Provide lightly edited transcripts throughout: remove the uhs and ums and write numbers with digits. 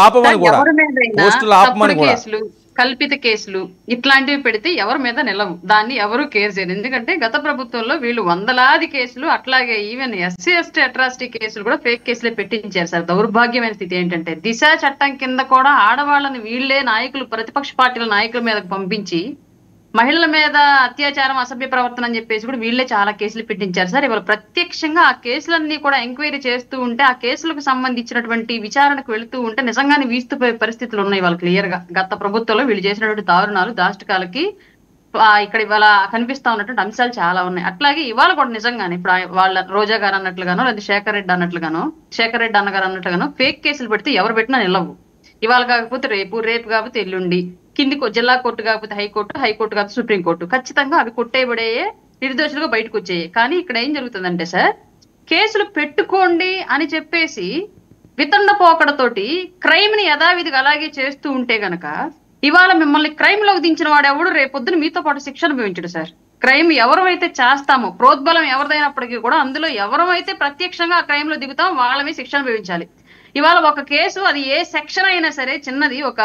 ఆపమని కూడా, ఎవరి మీదైనా పోస్టులు ఆపమని తప్పుడు కూడా. కేసులు, కల్పిత కేసులు ఇట్లాంటివి పెడితే ఎవరి మీద నిలవు, దాన్ని ఎవరు కేర్ చేయరు. ఎందుకంటే గత ప్రభుత్వంలో వీళ్ళు వందలాది కేసులు, అట్లాగే ఈవెన్ ఎస్సీ ఎస్టీ అట్రాసిటీ కేసులు కూడా ఫేక్ కేసులే పెట్టించారు సార్. దౌర్భాగ్యమైన స్థితి ఏంటంటే దిశ చట్టం కింద కూడా ఆడవాళ్ళని వీళ్ళే నాయకులు, ప్రతిపక్ష పార్టీల నాయకుల మీదకు పంపించి మహిళల మీద అత్యాచారం, అసభ్య ప్రవర్తన అని చెప్పేసి కూడా వీళ్ళే చాలా కేసులు పెట్టించారు సార్. ఇవాళ ప్రత్యక్షంగా ఆ కేసులన్నీ కూడా ఎంక్వైరీ చేస్తూ ఉంటే, ఆ కేసులకు సంబంధించినటువంటి విచారణకు వెళుతూ ఉంటే నిజంగానే వీస్తుపోయే పరిస్థితులు ఉన్నాయి వాళ్ళు క్లియర్ గా. గత ప్రభుత్వంలో వీళ్ళు చేసినటువంటి దారుణాలు, దాష్టికాలకి ఇక్కడ ఇవాళ కనిపిస్తా ఉన్నటువంటి అంశాలు చాలా ఉన్నాయి. అట్లాగే ఇవాళ కూడా నిజంగానే ఇప్పుడు వాళ్ళ రోజా గారు అన్నట్లుగానో, లేదా శేఖర్ రెడ్డి అన్నట్లుగానో, శేఖర్ రెడ్డి అన్నగారు అన్నట్లుగానో ఫేక్ కేసులు పెడితే ఎవరు పెట్టినా నిలవు. ఇవాళ కాకపోతే రేపు, రేపు కాకపోతే ఎల్లుండి, కిందికి జిల్లా కోర్టు కాకపోతే హైకోర్టు, హైకోర్టు కాకపోతే సుప్రీంకోర్టు, ఖచ్చితంగా అవి కొట్టేయబడేయే, నిర్దోషులుగా బయటకు వచ్చాయి. కానీ ఇక్కడ ఏం జరుగుతుందంటే సార్, కేసులు పెట్టుకోండి అని చెప్పేసి వితండ పోకడతోటి క్రైమ్ ని యథావిధిగా అలాగే చేస్తూ ఉంటే గనక ఇవాళ మిమ్మల్ని క్రైమ్ లోకి దించిన వాడు ఎవడు రేపొద్దున మీతో పాటు శిక్ష అనుభవించడు సార్. క్రైమ్ ఎవరైతే చేస్తామో, ప్రోద్బలం ఎవరిదైనప్పటికీ కూడా అందులో ఎవరైతే ప్రత్యక్షంగా ఆ క్రైమ్ లో దిగుతామో వాళ్ళ మీద శిక్ష అనుభవించాలి. ఇవాళ ఒక కేసు, అది ఏ సెక్షన్ అయినా సరే, చిన్నది ఒక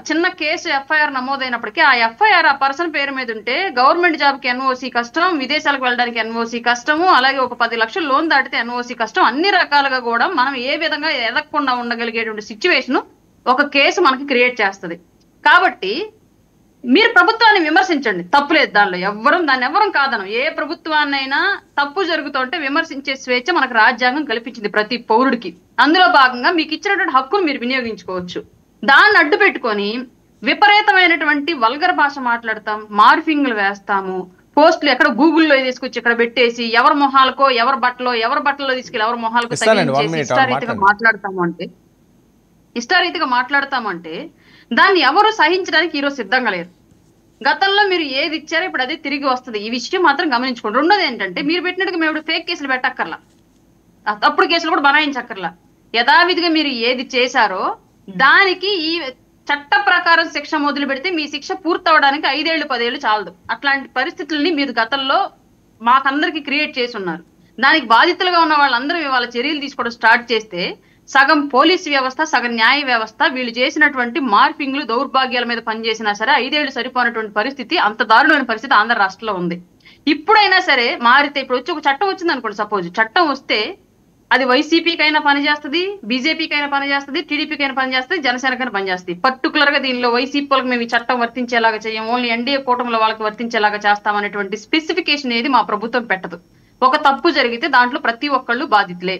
చిన్న కేసు ఎఫ్ఐఆర్ నమోదైనప్పటికీ ఆ ఎఫ్ఐఆర్ ఆ పర్సన్ పేరు మీద ఉంటే గవర్నమెంట్ జాబ్ కి ఎన్ఓసి కష్టం, విదేశాలకు వెళ్ళడానికి ఎన్ఓసి కష్టము, అలాగే ఒక 10 లక్షలు లోన్ దాటితే ఎన్ఓసి కష్టం. అన్ని రకాలుగా కూడా మనం ఏ విధంగా ఎదగకుండా ఉండగలిగేటువంటి సిచ్యువేషన్ ఒక కేసు మనకి క్రియేట్ చేస్తుంది. కాబట్టి మీరు ప్రభుత్వాన్ని విమర్శించండి, తప్పులేదు దానిలో, దాన్ని ఎవరం కాదనం. ఏ ప్రభుత్వాన్నైనా తప్పు జరుగుతుంటే విమర్శించే స్వేచ్ఛ మనకు రాజ్యాంగం కల్పించింది ప్రతి పౌరుడికి. అందులో భాగంగా మీకు ఇచ్చినటువంటి హక్కును మీరు వినియోగించుకోవచ్చు. దాన్ని అడ్డు పెట్టుకొని విపరీతమైనటువంటి వల్గర్ భాష మాట్లాడతాం, మార్ఫింగ్లు వేస్తాము, పోస్టులు ఎక్కడ గూగుల్లో తీసుకొచ్చి ఇక్కడ పెట్టేసి ఎవరి మొహాలకో, ఎవరి బట్టలో తీసుకెళ్ళి ఎవరి మొహాలకో తగిలించేసి ఇష్టారీతిగా మాట్లాడతామంటే దాన్ని ఎవరు సహించడానికి ఈరోజు సిద్ధంగా లేరు. గతంలో మీరు ఏది ఇచ్చారో ఇప్పుడు అదే తిరిగి వస్తుంది. ఈ విషయం మాత్రం గమనించుకోండి. రెండోది ఏంటంటే, మీరు పెట్టినట్టుగా మేము ఫేక్ కేసులు పెట్టక్కర్లా, తప్పుడు కేసులు కూడా బనాయించక్కర్లా. యథావిధిగా మీరు ఏది చేశారో దానికి ఈ చట్ట ప్రకారం శిక్ష మొదలు పెడితే మీ శిక్ష పూర్తవడానికి 5 ఏళ్ళు 10 ఏళ్ళు చాలదు. అట్లాంటి పరిస్థితుల్ని మీరు గతంలో మాకందరికి క్రియేట్ చేసి ఉన్నారు. దానికి బాధితులుగా ఉన్న వాళ్ళందరూ ఇవాళ చర్యలు తీసుకోవడం స్టార్ట్ చేస్తే సగం పోలీసు వ్యవస్థ, సగం న్యాయ వ్యవస్థ వీళ్ళు చేసినటువంటి మార్పింగ్లు, దౌర్భాగ్యాల మీద పనిచేసినా సరే 5 ఏళ్ళు సరిపోయినటువంటి పరిస్థితి, అంత దారుణమైన పరిస్థితి ఆంధ్ర రాష్ట్రంలో ఉంది. ఇప్పుడైనా సరే మారితే, ఇప్పుడు వచ్చి ఒక చట్టం వచ్చింది అనుకోండి, సపోజ్ చట్టం వస్తే అది వైసీపీకైనా పనిచేస్తుంది, బీజేపీకైనా పనిచేస్తుంది, టీడీపీకైనా పనిచేస్తుంది, జనసేనకైనా పనిచేస్తుంది. పర్టికులర్ గా దీనిలో వైసీపీ వాళ్ళకి మేము ఈ చట్టం వర్తించేలాగా చేయం, ఓన్లీ ఎన్డీఏ కూటమిలో వాళ్ళకి వర్తించేలాగా చేస్తామనేటువంటి స్పెసిఫికేషన్ ఏది మా ప్రభుత్వం పెట్టదు. ఒక తప్పు జరిగితే దాంట్లో ప్రతి ఒక్కళ్ళు బాధితులే.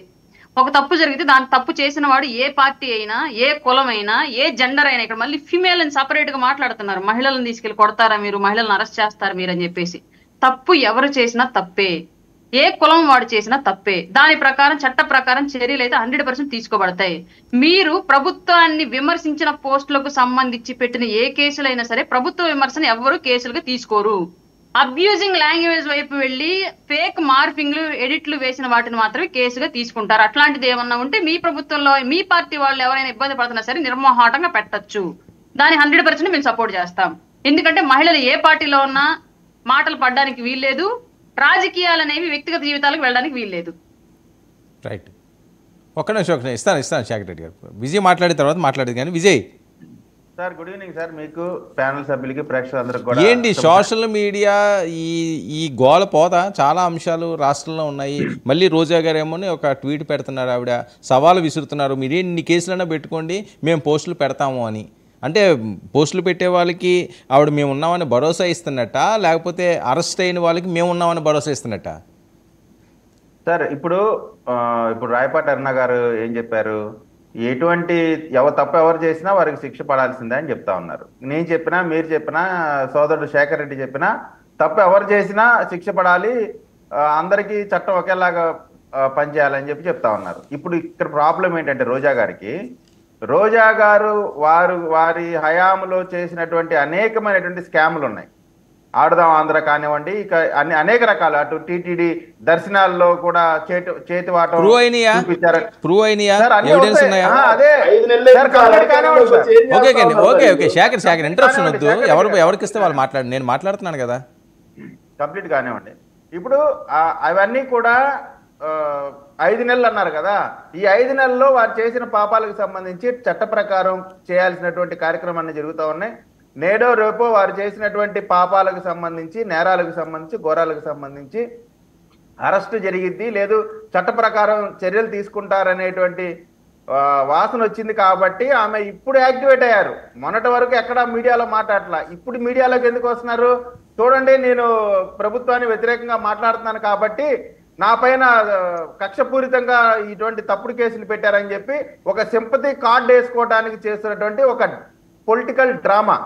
ఒక తప్పు జరిగితే దాని తప్పు చేసిన వాడు ఏ పార్టీ అయినా, ఏ కులం అయినా, ఏ జెండర్ అయినా, ఇక్కడ మళ్ళీ ఫిమేల్ అని సపరేట్ గా మాట్లాడుతున్నారు, మహిళలను తీసుకెళ్లి కొడతారా మీరు, మహిళలను అరెస్ట్ చేస్తారా మీరు అని చెప్పేసి. తప్పు ఎవరు చేసినా తప్పే, ఏ కులం వాడు చేసినా తప్పే. దాని ప్రకారం చట్ట ప్రకారం చర్యలు అయితే 100% తీసుకోబడతాయి. మీరు ప్రభుత్వాన్ని విమర్శించిన పోస్టులకు సంబంధించి పెట్టిన ఏ కేసులైనా సరే ప్రభుత్వ విమర్శను ఎవరు కేసులుగా తీసుకోరు. అబ్యూజింగ్ లాంగ్వేజ్ వైపు వెళ్ళి ఫేక్ మార్పింగ్లు, ఎడిట్లు వేసిన వాటిని మాత్రమే కేసుగా తీసుకుంటారు. అట్లాంటిది ఏమన్నా ఉంటే మీ ప్రభుత్వంలో మీ పార్టీ వాళ్ళు ఎవరైనా ఇబ్బంది పడుతున్నా సరే నిర్మోహాటంగా పెట్టచ్చు. దాన్ని 100% మేము సపోర్ట్ చేస్తాం. ఎందుకంటే మహిళలు ఏ పార్టీలో ఉన్నా మాటలు పడడానికి వీల్లేదు, రాజకీయాలు అనేవి వ్యక్తిగత జీవితాలకు వెళ్ళడానికి వీల్లేదు. రైట్, ఒక్క నిమిషం ఇస్తాను శేఖర్ రెడ్డి గారు. విజయ్ మాట్లాడిన తర్వాత మాట్లాడేది. కానీ Vijay sir, good evening sir. మీకు ప్యానల్ సభ్యులకి, ప్రేక్షకులందరికీ కూడా ఏంటి సోషల్ మీడియా ఈ గోల పోతా చాలా అంశాలు రాష్ట్రంలో ఉన్నాయి. మళ్ళీ రోజా గారు ఏమో ఒక ట్వీట్ పెడుతున్నారు, ఆవిడ సవాలు విసురుతున్నారు, మీరు ఎన్ని కేసులైనా పెట్టుకోండి మేము పోస్టులు పెడతాము అని. అంటే పోస్టులు పెట్టే వాళ్ళకి ఆవిడ మేము ఉన్నామని భరోసా ఇస్తున్నట్ట, లేకపోతే అరెస్ట్ అయిన వాళ్ళకి మేము ఉన్నామని భరోసా ఇస్తున్నట్ట? సార్, ఇప్పుడు రాయపాటి అరుణ గారు ఏం చెప్పారు, ఎటువంటి తప్పు ఎవరు చేసినా వారికి శిక్ష పడాల్సిందే అని చెప్తా ఉన్నారు. నేను చెప్పినా, మీరు చెప్పినా, సోదరుడు శేఖర్ రెడ్డి చెప్పినా తప్పు ఎవరు చేసినా శిక్ష పడాలి, అందరికీ చట్టం ఒకేలాగా పనిచేయాలని చెప్తా ఉన్నారు. ఇప్పుడు ఇక్కడ ప్రాబ్లం ఏంటంటే రోజా గారు వారి హయాంలో చేసినటువంటి అనేకమైనటువంటి స్కాములు ఉన్నాయి. ఆడుదాం ఆంధ్ర కానివ్వండి, ఇక అనేక రకాలు, అటు టీటీడీ దర్శనాల్లో కూడా చేతి వాటం శేఖర్ ఇంటరప్షన్ వద్దు, ఎవరికి ఇస్తే వాళ్ళు మాట్లాడండి, నేను మాట్లాడుతున్నాను కదా, కంప్లీట్ కానివ్వండి. ఇప్పుడు అవన్నీ కూడా 5 నెలలు అన్నారు కదా, ఈ 5 నెలల్లో వారు చేసిన పాపాలకు సంబంధించి చట్ట ప్రకారం చేయాల్సినటువంటి కార్యక్రమాన్ని జరుగుతూ ఉన్నాయి. నేడో రేపో వారు చేసినటువంటి పాపాలకు సంబంధించి, నేరాలకు సంబంధించి, ఘోరాలకు సంబంధించి అరెస్టు జరిగిద్ది, లేదు చట్ట ప్రకారం చర్యలు తీసుకుంటారనేటువంటి వాసన వచ్చింది. కాబట్టి ఆమె ఇప్పుడు యాక్టివేట్ అయ్యారు. మొన్నటి వరకు ఎక్కడ మీడియాలో మాట్లాడలా, ఇప్పుడు మీడియాలోకి ఎందుకు వస్తున్నారు? చూడండి, నేను ప్రభుత్వాన్ని వ్యతిరేకంగా మాట్లాడుతున్నాను కాబట్టి నా పైన కక్షపూరితంగా ఇటువంటి తప్పుడు కేసులు పెట్టారని చెప్పి ఒక సింపతి కార్డు వేసుకోవడానికి చేస్తున్నటువంటి ఒక పొలిటికల్ డ్రామా.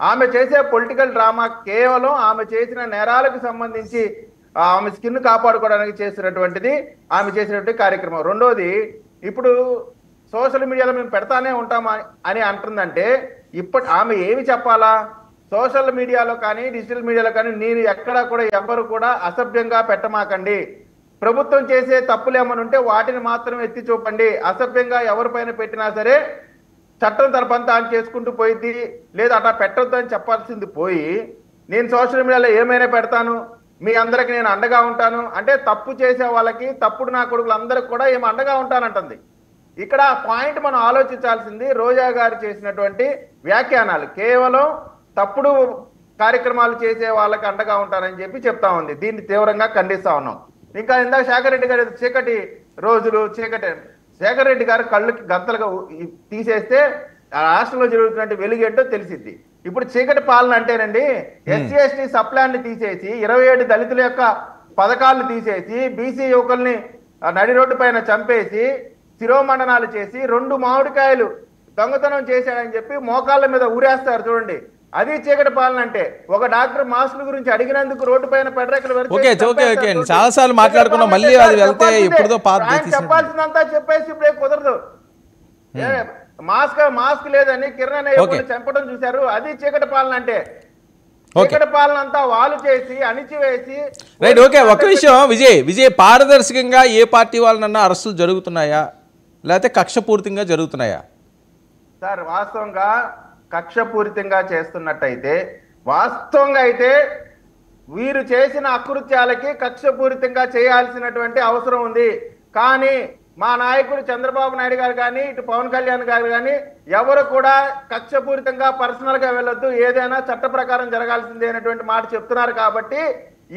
ఆమె చేసే పొలిటికల్ డ్రామా కేవలం ఆమె చేసిన నేరాలకు సంబంధించి ఆమె స్కిన్ కాపాడుకోవడానికి చేసినటువంటిది, ఆమె చేసినటువంటి కార్యక్రమం. రెండోది, ఇప్పుడు సోషల్ మీడియాలో మేము పెడతానే ఉంటామా అని అంటుందంటే ఆమె ఏమి చెప్పాలా? సోషల్ మీడియాలో కానీ డిజిటల్ మీడియాలో కానీ నేను ఎక్కడా కూడా ఎవరు కూడా అసభ్యంగా పెట్టమాకండి, ప్రభుత్వం చేసే తప్పులు ఏమైనా ఉంటే వాటిని మాత్రం ఎత్తి చూపండి, అసభ్యంగా ఎవరిపైన పెట్టినా సరే చట్టం తరపంతా ఆన్ చేసుకుంటూ పోయింది, లేదా అట్లా పెట్టొద్దు అని చెప్పాల్సింది పోయి నేను సోషల్ మీడియాలో ఏమైనా పెడతాను, మీ అందరికి నేను అండగా ఉంటాను అంటే తప్పు చేసే వాళ్ళకి, తప్పుడు నా కొడుకులు అందరికి కూడా ఏమి అండగా ఉంటానంటుంది. ఇక్కడ పాయింట్ మనం ఆలోచించాల్సింది, రోజా గారు చేసినటువంటి వ్యాఖ్యానాలు కేవలం తప్పుడు కార్యక్రమాలు చేసే వాళ్ళకి అండగా ఉంటారని చెప్పి చెప్తా ఉంది. దీన్ని తీవ్రంగా ఖండిస్తా ఉన్నాం. ఇంకా ఇందాక శేఖర్ రెడ్డి గారు చీకటి రోజులు, శేఖర్ రెడ్డి గారు కళ్ళకి గంతలుగా తీసేస్తే రాష్ట్రంలో జరుగుతున్న వెలుగేంటో తెలిసిద్ది. ఇప్పుడు చీకటి పాలన అంటేనండి, ఎస్సీ ఎస్టీ సప్లాన్ని తీసేసి 27 దళితుల యొక్క పథకాలను తీసేసి బీసీ యువకుల్ని నడి రోడ్డు పైన చంపేసి శిరోమండనాలు చేసి 2 మామిడికాయలు దొంగతనం చేశాడని చెప్పి మోకాళ్ళ మీద ఊరేస్తారు చూడండి, అది చీకటి పాలన అంటే. ఒక డాక్టర్ మాస్కుల గురించి అడిగినందుకు రోడ్డు పైన పెడరేకలు చాలా సార్లు మాట్లాడుకున్నాం, మళ్ళీ అది వెళ్తే ఎప్పుడుదో చెప్పాల్సిందంతా చెప్పేసి ఇప్పుడే కుదరదు. మాస్క్ లేదని కిరణ్ చంపడం చూశారు, అది చీకటి పాలన అంటే. చీకటి పాలన అంతా వాళ్ళు చేసి అణిచివేసి. Right, okay. ఒక విషయం విజయ్, పారదర్శకంగా ఏ పార్టీ వాళ్ళనన్నా అరెస్టులు జరుగుతున్నాయా లేకపోతే కక్షపూరితంగా జరుగుతున్నాయా? సార్, వాస్తవంగా కక్షపూరితంగా చేస్తున్నట్టయితే, వాస్తవంగా అయితే వీరు చేసిన అకృత్యాలకి కక్షపూరితంగా చేయాల్సినటువంటి అవసరం ఉంది. కానీ మా నాయకుడు చంద్రబాబు నాయుడు గారు కానీ, ఇటు పవన్ కళ్యాణ్ గారు కానీ ఎవరు కూడా కక్షపూరితంగా పర్సనల్ గా వెళ్ళొద్దు, ఏదైనా చట్ట ప్రకారం జరగాల్సిందే అనేటువంటి మాట చెప్తున్నారు. కాబట్టి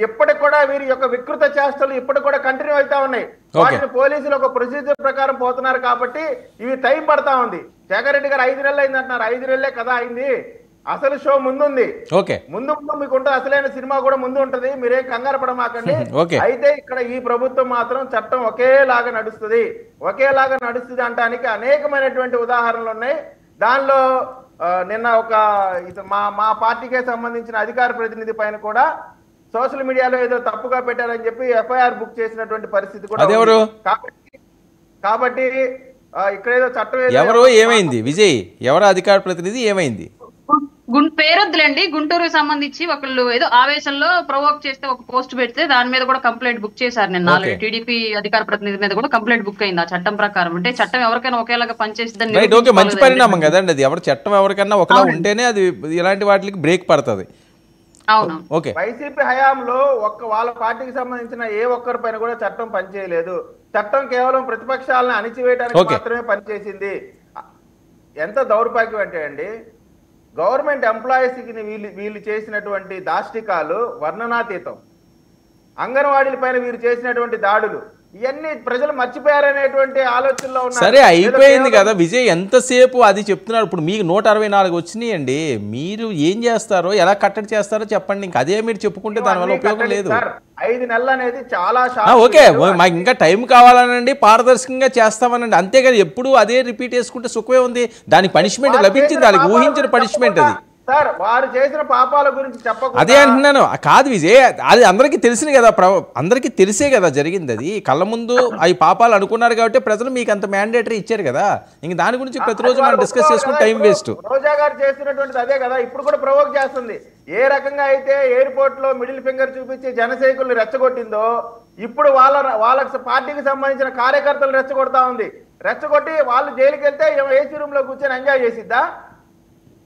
ఇప్పటికి కూడా వీరి యొక్క వికృత చేష్టలు ఇప్పటికి కూడా కంటిన్యూ అవుతా ఉన్నాయి. వాటిని పోలీసులు ఒక ప్రొసీజర్ ప్రకారం పోతున్నారు కాబట్టి ఇవి టైం పడతా ఉంది. శేఖర్ రెడ్డి గారు 5 నెలలు అయింది అంటున్నారు, 5 నెలలే కదా అయింది, అసలు షో ముందుంది. ముందు మీకు ఉంటుంది, అసలైన సినిమా కూడా ముందు ఉంటది, మీరేం కంగారు పడమాకండి. అయితే ఇక్కడ ఈ ప్రభుత్వం మాత్రం చట్టం ఒకేలాగా నడుస్తుంది అంటానికి అనేకమైనటువంటి ఉదాహరణలు ఉన్నాయి. దానిలో నిన్న ఒక మా పార్టీకే సంబంధించిన అధికార ప్రతినిధి పైన కూడా సోషల్ మీడియాలో ఏదో తప్పుగా పెట్టారని చెప్పి ఎఫ్ఐఆర్ బుక్ చేసినటువంటి పరిస్థితి కూడా. కాబట్టి ఇక్కడ ఏదో చట్టం ఏమైంది విజయ్, ఎవరు అధికార ప్రతినిధి, ఏమైంది పేరొద్దులేండి. గుంటూరుకి సంబంధించి ఒకళ్ళు ఏదో ఆవేశంలో ప్రొవోక్ చేస్తే ఒక పోస్ట్ పెడితే దాని మీద కూడా కంప్లైంట్ బుక్ చేశారు నిన్న. టీడీపీ అధికార ప్రతినిధి మీద కూడా కంప్లైంట్ బుక్ అయింది ఆ చట్టం ప్రకారం. అంటే చట్టం ఎవరికైనా ఒకేలాగా పనిచేసిందని మంచి పరిణామం కదండి అది. ఎవరు చట్టం ఎవరికన్నా ఒకలా ఉంటేనే అది ఇలాంటి వాటికి బ్రేక్ పడుతుంది. వైసీపీ హయాంలో వాళ్ళ పార్టీకి సంబంధించిన ఏ ఒక్కరి పైన కూడా చట్టం పనిచేయలేదు. చట్టం కేవలం ప్రతిపక్షాలను అణిచివేయడానికి మాత్రమే పనిచేసింది. ఎంత దౌర్భాగ్యం అంటే అండి, గవర్నమెంట్ ఎంప్లాయీస్ కి వీళ్ళు చేసినటువంటి దాష్టికాలు వర్ణనాతీతం. అంగన్వాడీల పైన వీరు చేసినటువంటి దాడులు ఇవన్నీ ప్రజలు మర్చిపోయారనేటువంటి ఆలోచనలో ఉన్నారు. సరే, అయిపోయింది కదా విజయ్, ఎంతసేపు అది చెప్తున్నారు. ఇప్పుడు మీకు 164 వచ్చినాయండి, మీరు ఏం చేస్తారో ఎలా కట్టడి చేస్తారో చెప్పండి. ఇంకా అదే మీరు చెప్పుకుంటే దానివల్ల ఉపయోగం లేదు. 5 నెలలు అనేది చాలా ఓకే, మాకు ఇంకా టైం కావాలనండి, పారదర్శకంగా చేస్తామనండి, అంతేగాని ఎప్పుడు అదే రిపీట్ చేసుకుంటే సుఖమే ఉంది. దానికి పనిష్మెంట్ లభించింది, దానికి ఊహించిన పనిష్మెంట్ అది. సార్, వారు చేసిన పాపాల గురించి చెప్పకుండా అదే అంటున్నాను. కాదు విజయ్, అది అందరికీ తెలిసింది కదా, అందరికీ తెలిసే కదా జరిగింది. అది కళ్ళ ముందు అవి పాపాలు అనుకున్నారు కాబట్టి ప్రజలు మీకు అంత మ్యాండేటరీ ఇచ్చారు కదా. ఇంక దాని గురించి ప్రతిరోజు మనం డిస్కస్ చేసుకుని టైం వేస్ట్. రోజా గారు చేసినటువంటిది అదే కదా, ఇప్పుడు కూడా ప్రవోక్ చేస్తుంది. ఏ రకంగా అయితే ఎయిర్పోర్ట్ లో మిడిల్ ఫింగర్ చూపించి జనసైకుల్ని రెచ్చగొట్టిందో, ఇప్పుడు వాళ్ళ పార్టీకి సంబంధించిన కార్యకర్తలు రెచ్చగొడతా ఉంది. రెచ్చగొట్టి వాళ్ళు జైలుకి వెళ్తే ఏసీ రూమ్ లో కూర్చొని ఎంజాయ్ చేసిద్దా?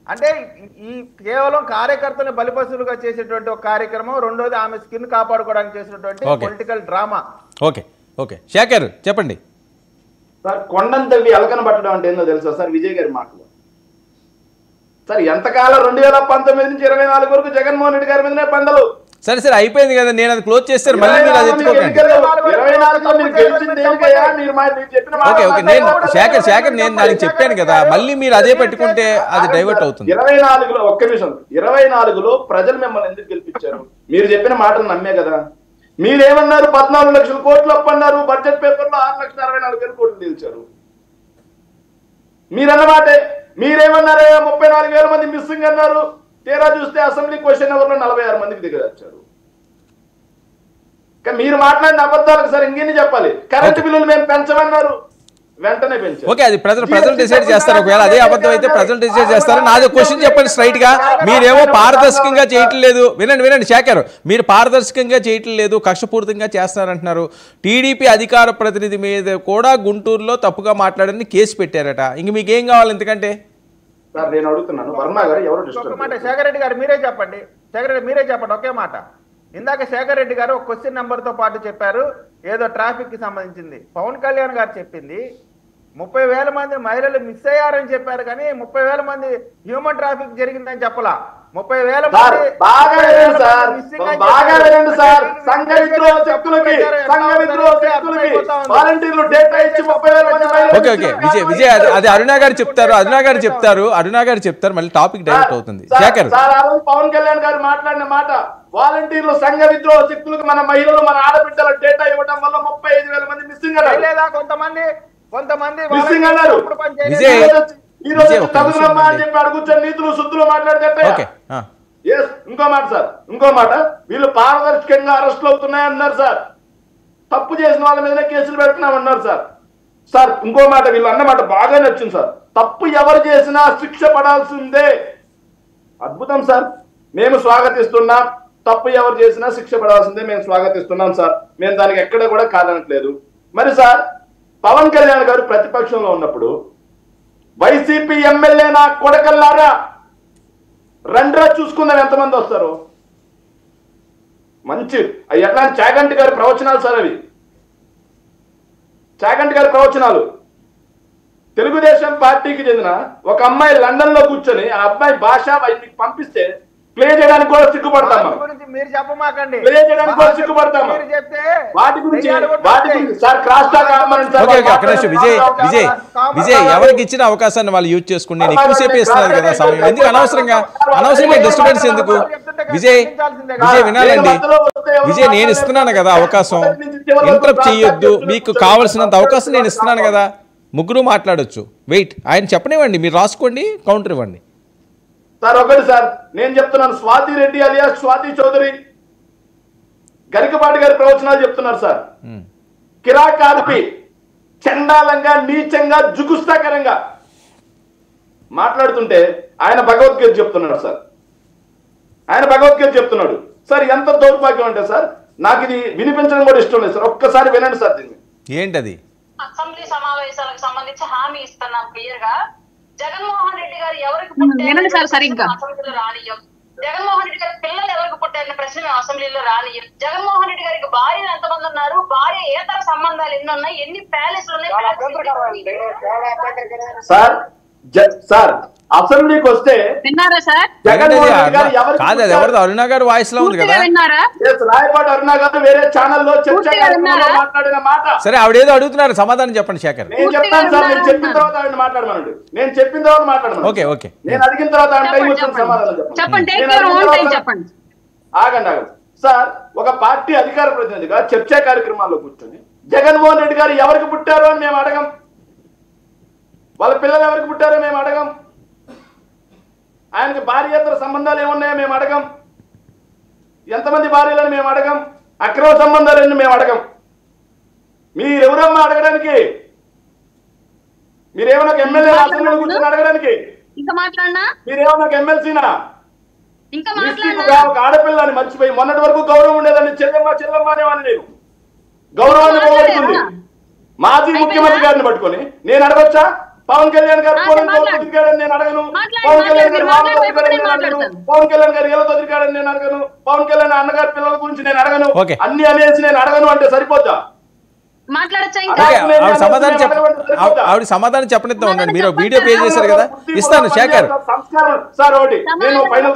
అంటే ఈ కేవలం కార్యకర్తలను బలిపశువులుగా చేసేటువంటి ఒక కార్యక్రమం. రెండోది ఆమె స్కిన్ కాపాడుకోవడానికి చేసినటువంటి political drama. Okay, okay Shekhar చెప్పండి. సార్ కొండంతవి అలకన పట్టడం అంటే ఏందో తెలుసా సార్ విజయ్ గారి మాటలు? సార్ ఎంతకాలం 2019 నుంచి 24 వరకు జగన్మోహన్ రెడ్డి గారి మీదనే పండలు. సరే సరే అయిపోయింది కదా, నేను అది క్లోజ్ చేస్తాను, మళ్ళీ మీరు అది ఎత్తుకోకండి. ఓకే ఓకే నేను శేఖర్ నేను దానికి చెప్పాను కదా, మళ్ళీ మీరు అదే పెట్టుకుంటే అది డైవర్ట్ అవుతుంది. 24లో ఒక్క నిమిషం, 24లో ప్రజలు మిమ్మల్ని ఎందుకు గెలిపించారు? మీరు చెప్పిన మాటలు నమ్మే కదా. మీరేమన్నారు? 14 లక్షల కోట్లు అప్పన్నారు, బడ్జెట్ పేపర్లో 6,64,000 కోట్లు నిలిచారు. మీరన్నమాటే. మీరేమన్నారు? 34,000 మంది మిస్సింగ్ అన్నారు. తీరా చూస్తే అసెంబ్లీ క్వశ్చన్ అవర్లో 46 మందికి దిగొచ్చారు. మీరు మాట్లాడిన అబద్ధాలకు సార్ ఇంకేం చెప్పాలి? కరెంటు బిల్లులు మేము పెంచమన్నారు, వెంటనే పెంచారు. ఓకే అది ప్రజలు డిసైడ్ చేస్తారు. ఒకవేళ అదే అబద్ధం అయితే ప్రజలు డిసైడ్ చేస్తారు. నాది క్వశ్చన్ చెప్పండి స్ట్రైట్ గా. మీరేమో పారదర్శకంగా చేయటం లేదు. వినండి శేఖర్, మీరు పారదర్శకంగా చేయటం లేదు, కక్షపూరితంగా చేస్తారంటున్నారు. టీడీపీ అధికార ప్రతినిధి మీద కూడా గుంటూరులో తప్పుగా మాట్లాడని కేసు పెట్టారట. ఇంక మీకేం కావాలి ఎందుకంటే? సార్ నేను అడుగుతున్నాను, వర్మ గారు ఎవరు? ఒక మాట శేఖర్ రెడ్డి గారు మీరే చెప్పండి. శేఖర్ రెడ్డి మీరే చెప్పండి ఒకే మాట. ఇందాక శేఖర్ రెడ్డి గారు ఒక క్వశ్చన్ నెంబర్ తో పాటు చెప్పారు, ఏదో ట్రాఫిక్ కి సంబంధించింది. పవన్ కళ్యాణ్ గారు చెప్పింది 30,000 మంది మహిళలు మిస్ అయ్యారని చెప్పారు, కానీ 30,000 మంది హ్యూమన్ ట్రాఫిక్ జరిగిందని చెప్పలా. 30,000 మంది ఓకే ఓకే విజయ్ అది అరుణ గారు చెప్తారు మళ్ళీ టాపిక్ డైవర్ట్ అవుతుంది. శేఖర్ పవన్ కళ్యాణ్ గారు మాట్లాడిన మాట, వాలంటీర్లు సంఘ విద్రోహ శక్తులకు మన మహిళలు మన ఆడబిడ్డల డేటా ఇవ్వడం వల్ల 35,000 మంది మిస్సింగ్ అయ్యారు. లేదా కొంతమంది మిస్సింగ్ అన్నారు. విజయ్ అని చెప్పి అడుగుతారు, నీతులు శుద్ధులు మాట్లాడితే. ఇంకో మాట సార్, ఇంకో మాట, వీళ్ళు పారదర్శకంగా అరెస్టులు అవుతున్నాయన్నారు సార్. తప్పు చేసిన వాళ్ళ మీదనే కేసులు పెడుతున్నామన్నారు సార్. సార్ ఇంకో మాట, వీళ్ళు అన్నమాట బాగా నచ్చింది సార్. తప్పు ఎవరు చేసినా శిక్ష పడాల్సిందే. అద్భుతం సార్, మేము స్వాగతిస్తున్నాం. తప్పు ఎవరు చేసినా శిక్ష పడాల్సిందే, మేము స్వాగతిస్తున్నాం సార్. మేము దానికి ఎక్కడ కూడా కాదనట్లేదు. మరి సార్ పవన్ కళ్యాణ్ గారు ప్రతిపక్షంలో ఉన్నప్పుడు వైసీపీ ఎమ్మెల్యే నా కొడకల్లారా రండ్రా చూసుకుందాం ఎంతమంది వస్తారు. మంచి ఎట్లాంటి చాగంటి గారి ప్రవచనాలు సార్ అవి. చాగంటి గారి ప్రవచనాలు. తెలుగుదేశం పార్టీకి చెందిన ఒక అమ్మాయి లండన్ లో కూర్చొని ఆ అమ్మాయి భాష వైపు పంపిస్తే ప్లే చేయడానికి కూడా సిగ్గుపడతాం. మీరు చెప్పమాకండి, ప్లే చేయడానికి కూడా సిగ్గుపడతాం. వాటి గురించి సార్ క్రాస్ టాక్ విజయ్ ఎవరికి ఇచ్చిన అవకాశాన్ని వాళ్ళు యూజ్ చేసుకుని నేను ఎక్కువసేపు ఇస్తున్నారు కదా సమయం, ఎందుకు అనవసరంగా డిస్టర్బెన్స్ ఎందుకు? విజయ్ వినాలండి. విజయ్ నేను ఇస్తున్నాను కదా అవకాశం, ఇంటరప్ట్ చేయొద్దు. మీకు కావాల్సినంత అవకాశం నేను ఇస్తున్నాను కదా, ముగ్గురు మాట్లాడొచ్చు. వెయిట్, ఆయన చెప్పనివ్వండి, మీరు రాసుకోండి, కౌంటర్ ఇవ్వండి. సార్ ఒకటి సార్ నేను చెప్తున్నాను, స్వాతి రెడ్డి అలియాస్ స్వాతి చౌదరి గరికపాటి గారి ప్రవచనాలు చెప్తున్నారు సార్. కిరాకార్పి చండాలంగా నీచంగా జుగుస్తాకరంగా మాట్లాడుతుంటే ఆయన భగవద్గీత చెప్తున్నాడు సార్. ఆయన భగవద్గీత చెప్తున్నాడు సార్. ఎంత దౌర్భాగ్యం అంటే సార్, నాకు ఇది వినిపించడం కూడా ఇష్టం లేదు సార్. ఒక్కసారి వినండి సార్ దీన్ని. ఏంటది? అసెంబ్లీ సమావేశాలకు సంబంధించి హామీ ఇస్తున్నాం క్లియర్ గా. జగన్మోహన్ రెడ్డి గారు ఎవరికి అసెంబ్లీలో రానియం, జగన్మోహన్ రెడ్డి గారి పిల్లలు ఎవరికి పుట్టారనే ప్రశ్న మేము అసెంబ్లీలో రానియం, జగన్మోహన్ రెడ్డి గారికి భార్యలు ఎంతమంది ఉన్నారు, భార్య ఏతర సంబంధాలు ఎన్ని ఉన్నాయి, ఎన్ని ప్యాలెస్లు ఉన్నాయి. సార్ అసెంబ్లీకి వస్తే విన్నారా సార్? కాదు అది ఎవరిదో అరుణ గారు వాయిస్ లో ఉంది కదా. రాయపాటి అరుణ గారు వేరే ఛానల్లో మాట్లాడిన మాట. సరే ఆవిడేదో అడుగుతున్నారు, సమాధానం చెప్పండి శేఖర్. నేను చెప్తాను సార్, నేను చెప్పిన తర్వాత ఆవిడ మాట్లాడమనండి. నేను చెప్పిన తర్వాత మాట్లాడమను. ఓకే ఓకే నేను అడిగిన తర్వాత ఆవిడ టైం వచ్చిన సమాధానం చెప్పండి. ఆగండి సార్. ఒక పార్టీ అధికార ప్రతినిధిగా చర్చా కార్యక్రమాల్లో కూర్చొని జగన్మోహన్ రెడ్డి గారు ఎవరికి పుట్టారో అని మేము అడగం, వాళ్ళ పిల్లలు ఎవరికి పుట్టారో మేము అడగం, ఆయనకి భార్యేతర సంబంధాలు ఏమున్నాయో మేము అడగం, ఎంతమంది భార్యలను మేము అడగం, అక్రమ సంబంధాలను మేము అడగం. మీరెవరమ్మా అడగడానికి? మీరేమన్నా ఎమ్మెల్యే అసెంబ్లీలో కూర్చొని అడగడానికి? మీరేమన్నా ఎమ్మెల్సీనా? ఒక ఆడపిల్లని మర్చిపోయి మొన్నటి వరకు గౌరవం ఉండేదండి. చెల్లెమ్మ అనేవాడిని నేను. గౌరవాన్ని పోగొడుతుంది. మాజీ ముఖ్యమంత్రి గారిని పట్టుకొని నేను అడగొచ్చా? పవన్ కళ్యాణ్ గారు తిరిగాడని నేను అడగను. పవన్ కళ్యాణ్ గారు పవన్ కళ్యాణ్ గారు ఎలా తిరిగాడని నేను అడగను. పవన్ కళ్యాణ్ అన్నగారి పిల్లల గురించి నేను అడగను. అన్ని అనేసి నేను అడగను అంటే సరిపోద్దా? మాట్లాడచ్చా ఓకే, ఆవిడ సమాధానం చెప్పనిద్దాం ఉండండి. మీరు వీడియో పే చేశారు కదా, ఇస్తాను. శేఖర్ సార్ ఒకటి నేను ఫైనల్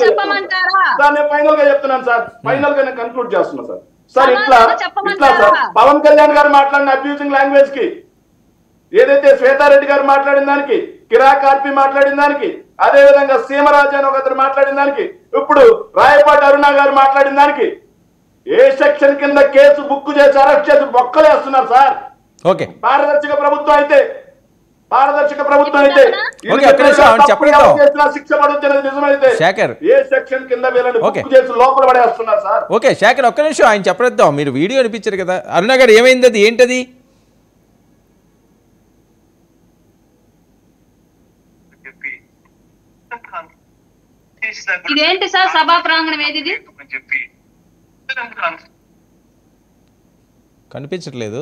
గా చెప్తున్నాను సార్, ఫైనల్ గా నేను కన్క్లూడ్ చేస్తున్నా సార్. సార్ ఇట్లా సార్ పవన్ కళ్యాణ్ గారు మాట్లాడిన అబ్యూజింగ్ లాంగ్వేజ్ కి, ఏదైతే శ్వేతారెడ్డి గారు మాట్లాడిన దానికి, కిరా కార్పి మాట్లాడిన దానికి, అదే విధంగా సీమరాజు అని ఒకరు మాట్లాడిన దానికి, ఇప్పుడు రాయపాటి అరుణ గారు మాట్లాడిన దానికి ఏ సెక్షన్ కింద కేసు బుక్ చేసి అరెస్ట్ చేసి బొక్కలేస్తున్నారు సార్. ఓకే, పారదర్శక ప్రభుత్వం అయితే శిక్ష పడుతున్నది నిజమైతే శేఖర్ ఏ సెక్షన్ కింద వీళ్ళని బుక్ చేసి లోపల పడేస్తున్నారు సార్. ఓకే శేఖర్, ఒక్క నిమిషం ఆయన చెప్పనిద్దాం. మీరు వీడియో అనిపించారు కదా, అరుణ గారు ఏమైంది, అది ఏంటది? ఇదేంటి సార్ సభా ప్రాంగణం ఏది? కనిపించట్లేదు.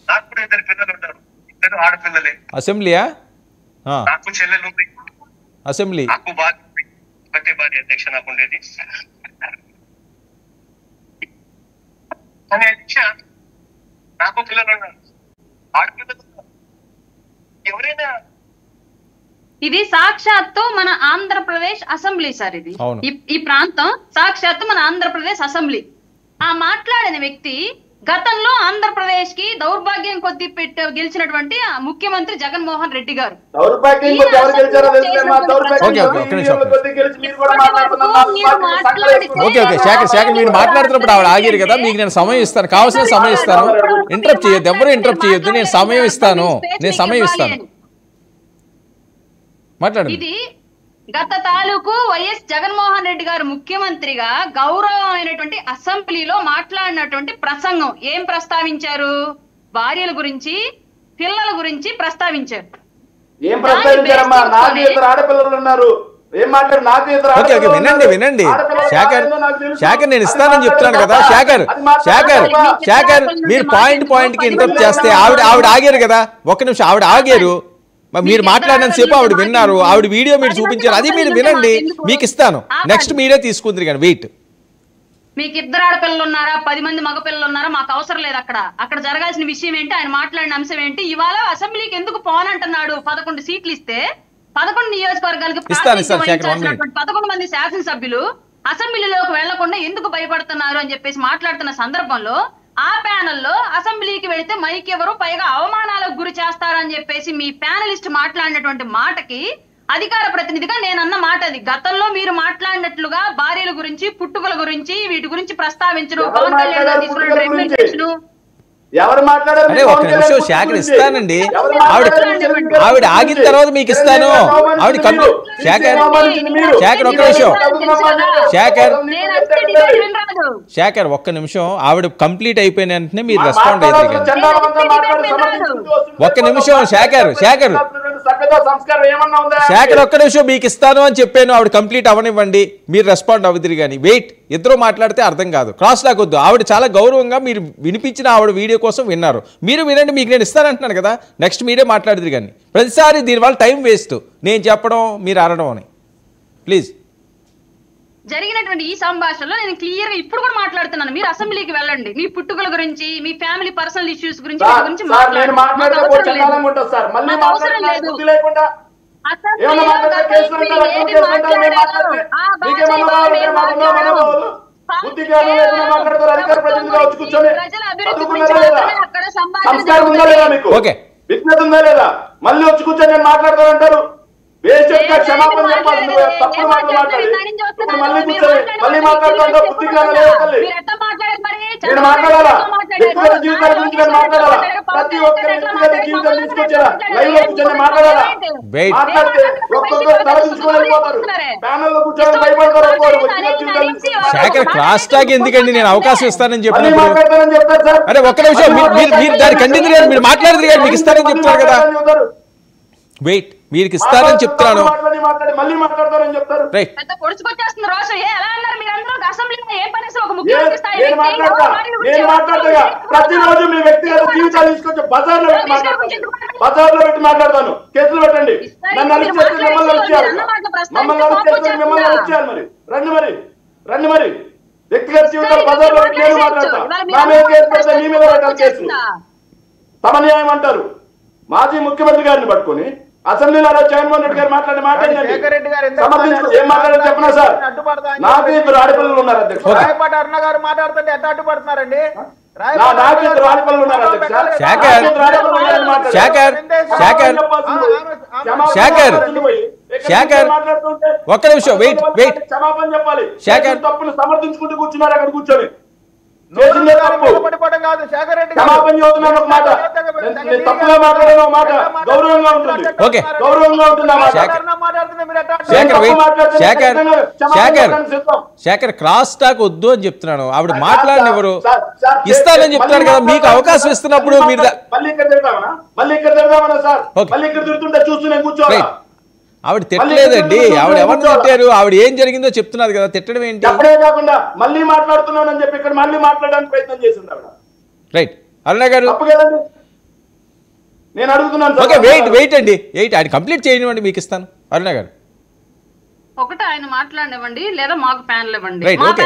నాకు కూడా 2 పిల్లలు ఉంటారు, 2 ఆడపిల్లలే. అసెంబ్లీయా? నాకు చెల్లెలు ఉంది. అసెంబ్లీ నాకు ఒకటే భార్య అధ్యక్ష నాకు ఉండేది. కానీ అధ్యక్ష నాకు పిల్లలు ఉన్నారు, ఆడపిల్లలు. ఎవరైనా ఇది సాక్షాత్తు మన ఆంధ్రప్రదేశ్ అసెంబ్లీ సార్. ఇది ఈ ప్రాంతం సాక్షాత్తు మన ఆంధ్రప్రదేశ్ అసెంబ్లీ. ఆ మాట్లాడిన వ్యక్తి గతంలో ఆంధ్రప్రదేశ్ కి దౌర్భాగ్యం కొద్ది గెలిచినటువంటి ముఖ్యమంత్రి జగన్మోహన్ రెడ్డి గారు. శేఖర్ మీరు మాట్లాడుతున్నప్పుడు ఆవిడ ఆగారు కదా, మీకు నేను సమయం ఇస్తాను, కావాల్సిన సమయం ఇస్తాను. ఇంటరప్ట్ చేయొద్దు, ఎవరు ఇంటరప్ట్ చేయొద్దు. నేను సమయం ఇస్తాను. ఇది గత తాలూకు వైఎస్ జగన్మోహన్ రెడ్డి గారు ముఖ్యమంత్రిగా గౌరవమైనటువంటి అసెంబ్లీలో మాట్లాడినటువంటి ప్రసంగం. ఏం ప్రస్తావించారు? భార్యల గురించి, పిల్లల గురించి ప్రస్తావించారు. ఏం ప్రస్తావించారమ్మా? నాకు 2 ఆడపిల్లలు ఉన్నారు. ఏం మాట్లాడు? నాకు 2 ఆడపిల్లలు. వినండి శేఖర్, నేను ఇస్తానని చెప్తున్నాను కదా. శేఖర్ మీరు పాయింట్ కి ఇంటరప్ట్ చేస్తే ఆవిడ ఆగారు కదా, ఒక్క నిమిషం. ఆవిడ ఆగారు, మీరు మాట్లాడినంత సేపు ఆవిడ విన్నారు, ఆవిడ వీడియో మీరు చూపించారు, అది మీరు వినండి, మీకు ఇస్తాను. నెక్స్ట్ మీరే తీసుకుందరు కానీ వెయిట్. మీకు 2 ఆడపిల్లలు ఉన్నారా, 10 మంది మగపిల్లలు ఉన్నారా, మాకు అవసరం లేదు. అక్కడ జరగాల్సిన విషయం ఏంటి, ఆయన మాట్లాడిన అంశం ఏంటి? ఇవాళ అసెంబ్లీకి ఎందుకు పోనంటున్నాడు? 11 సీట్లు ఇస్తే 11 నియోజకవర్గాలకు 11 మంది శాసనసభ్యులు అసెంబ్లీలోకి వెళ్లకుండా ఎందుకు భయపడుతున్నారు అని చెప్పేసి మాట్లాడుతున్న సందర్భంలో ఆ ప్యానెల్లో అసెంబ్లీకి వెళితే మైక్ ఎవరు, పైగా అవమానాలకు గురి చేస్తారని చెప్పేసి మీ ప్యానలిస్ట్ మాట్లాడినటువంటి మాటకి అధికార ప్రతినిధిగా నేను అన్న మాట అది. గతంలో మీరు మాట్లాడినట్లుగా భార్యల గురించి, పుట్టుకల గురించి, వీటి గురించి ప్రస్తావించడం, పవన్ కళ్యాణ్ గారు తీసుకున్న రెమ్యూనరేషన్. ఎవరు మాట్లాడారు? ఒక్క నిమిషం శేఖర్, ఇస్తానండి. ఆవిడ ఆగిన తర్వాత మీకు ఇస్తాను. ఆవిడ శేఖర్ ఒక్క నిమిషం. శేఖర్ ఒక్క నిమిషం. ఆవిడ కంప్లీట్ అయిపోయిన వెంటనే మీరు రెస్పాండ్ అయితే. ఒక్క నిమిషం శేఖర్ ఒక్క నిమిషం, మీకు ఇస్తాను అని చెప్పాను. ఆవిడ కంప్లీట్ అవనివ్వండి, మీరు రెస్పాండ్ అవుతుంది కానీ. వెయిట్, ఇద్దరు మాట్లాడితే అర్థం కాదు, క్రాస్ లాగొద్దు. ఆవిడ చాలా గౌరవంగా మీరు వినిపించిన ఆవిడ వీడియో కోసం విన్నారు, మీరు వినండి. మీకు నేను ఇస్తానంటున్నాను కదా, నెక్స్ట్ మీరే మాట్లాడుతుంది కానీ ప్రతిసారి దీనివల్ల టైం వేస్ట్. నేను చెప్పడం మీరు అనడం అని. ప్లీజ్. జరిగినటువంటి ఈ సంభాషణలో నేను క్లియర్ గా ఇప్పుడు కూడా మాట్లాడుతున్నాను. మీరు అసెంబ్లీకి వెళ్ళండి, మీ పుట్టుకల గురించి, మీ ఫ్యామిలీ పర్సనల్ ఇష్యూస్ గురించి విజ్ఞత ఉందా లేదా? మళ్ళీ వచ్చి కూర్చొని నేను మాట్లాడతానంటారు. క్షమాపణ చెప్పాలి. తప్పుడు మాటలు మాట్లాడి మళ్ళీ కూర్చొని మళ్ళీ మాట్లాడుతుంటా. బుద్ధి జ్ఞానం లేదు తల్లి. నేను మాట్లాడాలా? వ్యక్తిగత జీవితాల గురించి నేను మాట్లాడాలా? ప్రతి ఒక్కరి వ్యక్తిగత జీవితం తీసుకొచ్చేలా లైవ్ లో కూర్చొని మాట్లాడాలా? మాట్లాడితే ఒక్కొక్కరు తల తీసుకొని వెళ్ళిపోతారు. ప్యానల్ లో కూర్చొని భయపడతారు. శేఖర్ క్రాస్ టాక్ ఎందుకండి? నేను అవకాశం ఇస్తానని చెప్పి మాట్లాడతానని చెప్తారు సార్. అరే ఒక్క నిమిషం, మీరు దాని కంటిన్యూ చేయాలి. మీరు మాట్లాడదు కానీ మీకు ఇస్తారని చెప్తారు కదా. వెయిట్, మీకు ఇస్తారని చెప్తున్నాను. ప్రతిరోజు మీ వ్యక్తిగత జీవితాలు తీసుకొచ్చి బజార్లో పెట్టి మాట్లాడతాను. కేసులు పెట్టండి. నన్ను అరెస్ట్ చేస్తే మిమ్మల్ని అరెస్ట్ చేయాలి. మిమ్మల్ని అరెస్ట్ చేస్తే మిమ్మల్ని అరెస్ట్ చేయాలి. మరి రండి, మరి వ్యక్తిగత జీవితాలు బజార్లో నేను మాట్లాడతా, నా మీద కేసు పెడితే మీ మీద పెట్టాలి కేసులు. సమన్యాయం అంటారు. మాజీ ముఖ్యమంత్రి గారిని పట్టుకొని అసెంబ్లీలో జగన్మోహన్ రెడ్డి గారు మాట్లాడే మాట సమర్థించుకో. ఏం మాట్లాడారు చెప్పనా సార్? నాకు ఇద్దరు ఆడపిల్లలు ఉన్నారు అధ్యక్ష. రాయపాటి అరుణ గారు మాట్లాడుతుంటే ఎట్లా అడ్డుపడుతున్నారండి? నాకు ఇద్దరు ఆడపిల్లలు ఉన్నారు అధ్యక్ష. ఒక్క నిమిషం వెయిట్. క్షమాపణ చెప్పాలి. శేఖర్ తప్పును సమర్థించుకుంటూ కూర్చున్నారు అక్కడ కూర్చొని. శేఖర్ క్రాస్ టాక్ వద్దు అని చెప్తున్నాను. ఆవిడ మాట్లాడినెవరు ఇస్తానని చెప్తున్నాడు కదా, మీకు అవకాశం ఇస్తున్నప్పుడు మీరు మళ్ళీ ఇక్కడ తిడదామన్నా సార్? మళ్ళీ ఇక్కడ తిడుతుంటే చూస్తూనే కూర్చోవాలి. ఆవిడ తిట్టలేదండి. ఆవిడ ఎవరిని తిట్టారు? ఆవిడ ఏం జరిగిందో చెప్తున్నారు కదా, తిట్టడం ఏంటి? అప్పుడే కాకుండా మళ్ళీ మాట్లాడుతున్నానని చెప్పి ఇక్కడ మళ్ళీ మాట్లాడడానికి ప్రయత్నం చేసింది ఆవిడ. రైట్ అరుణ గారు, నేను అడుగుతున్నాను. ఓకే వెయిట్ అండి, ఆయన కంప్లీట్ చేయనివ్వండి, మీకు ఇస్తాను. అరుణ గారు ఒకటి ఆయన మాట్లాడివ్వండి, లేదా మాకు ప్యానల్ ఇవ్వండి. రైట్ ఓకే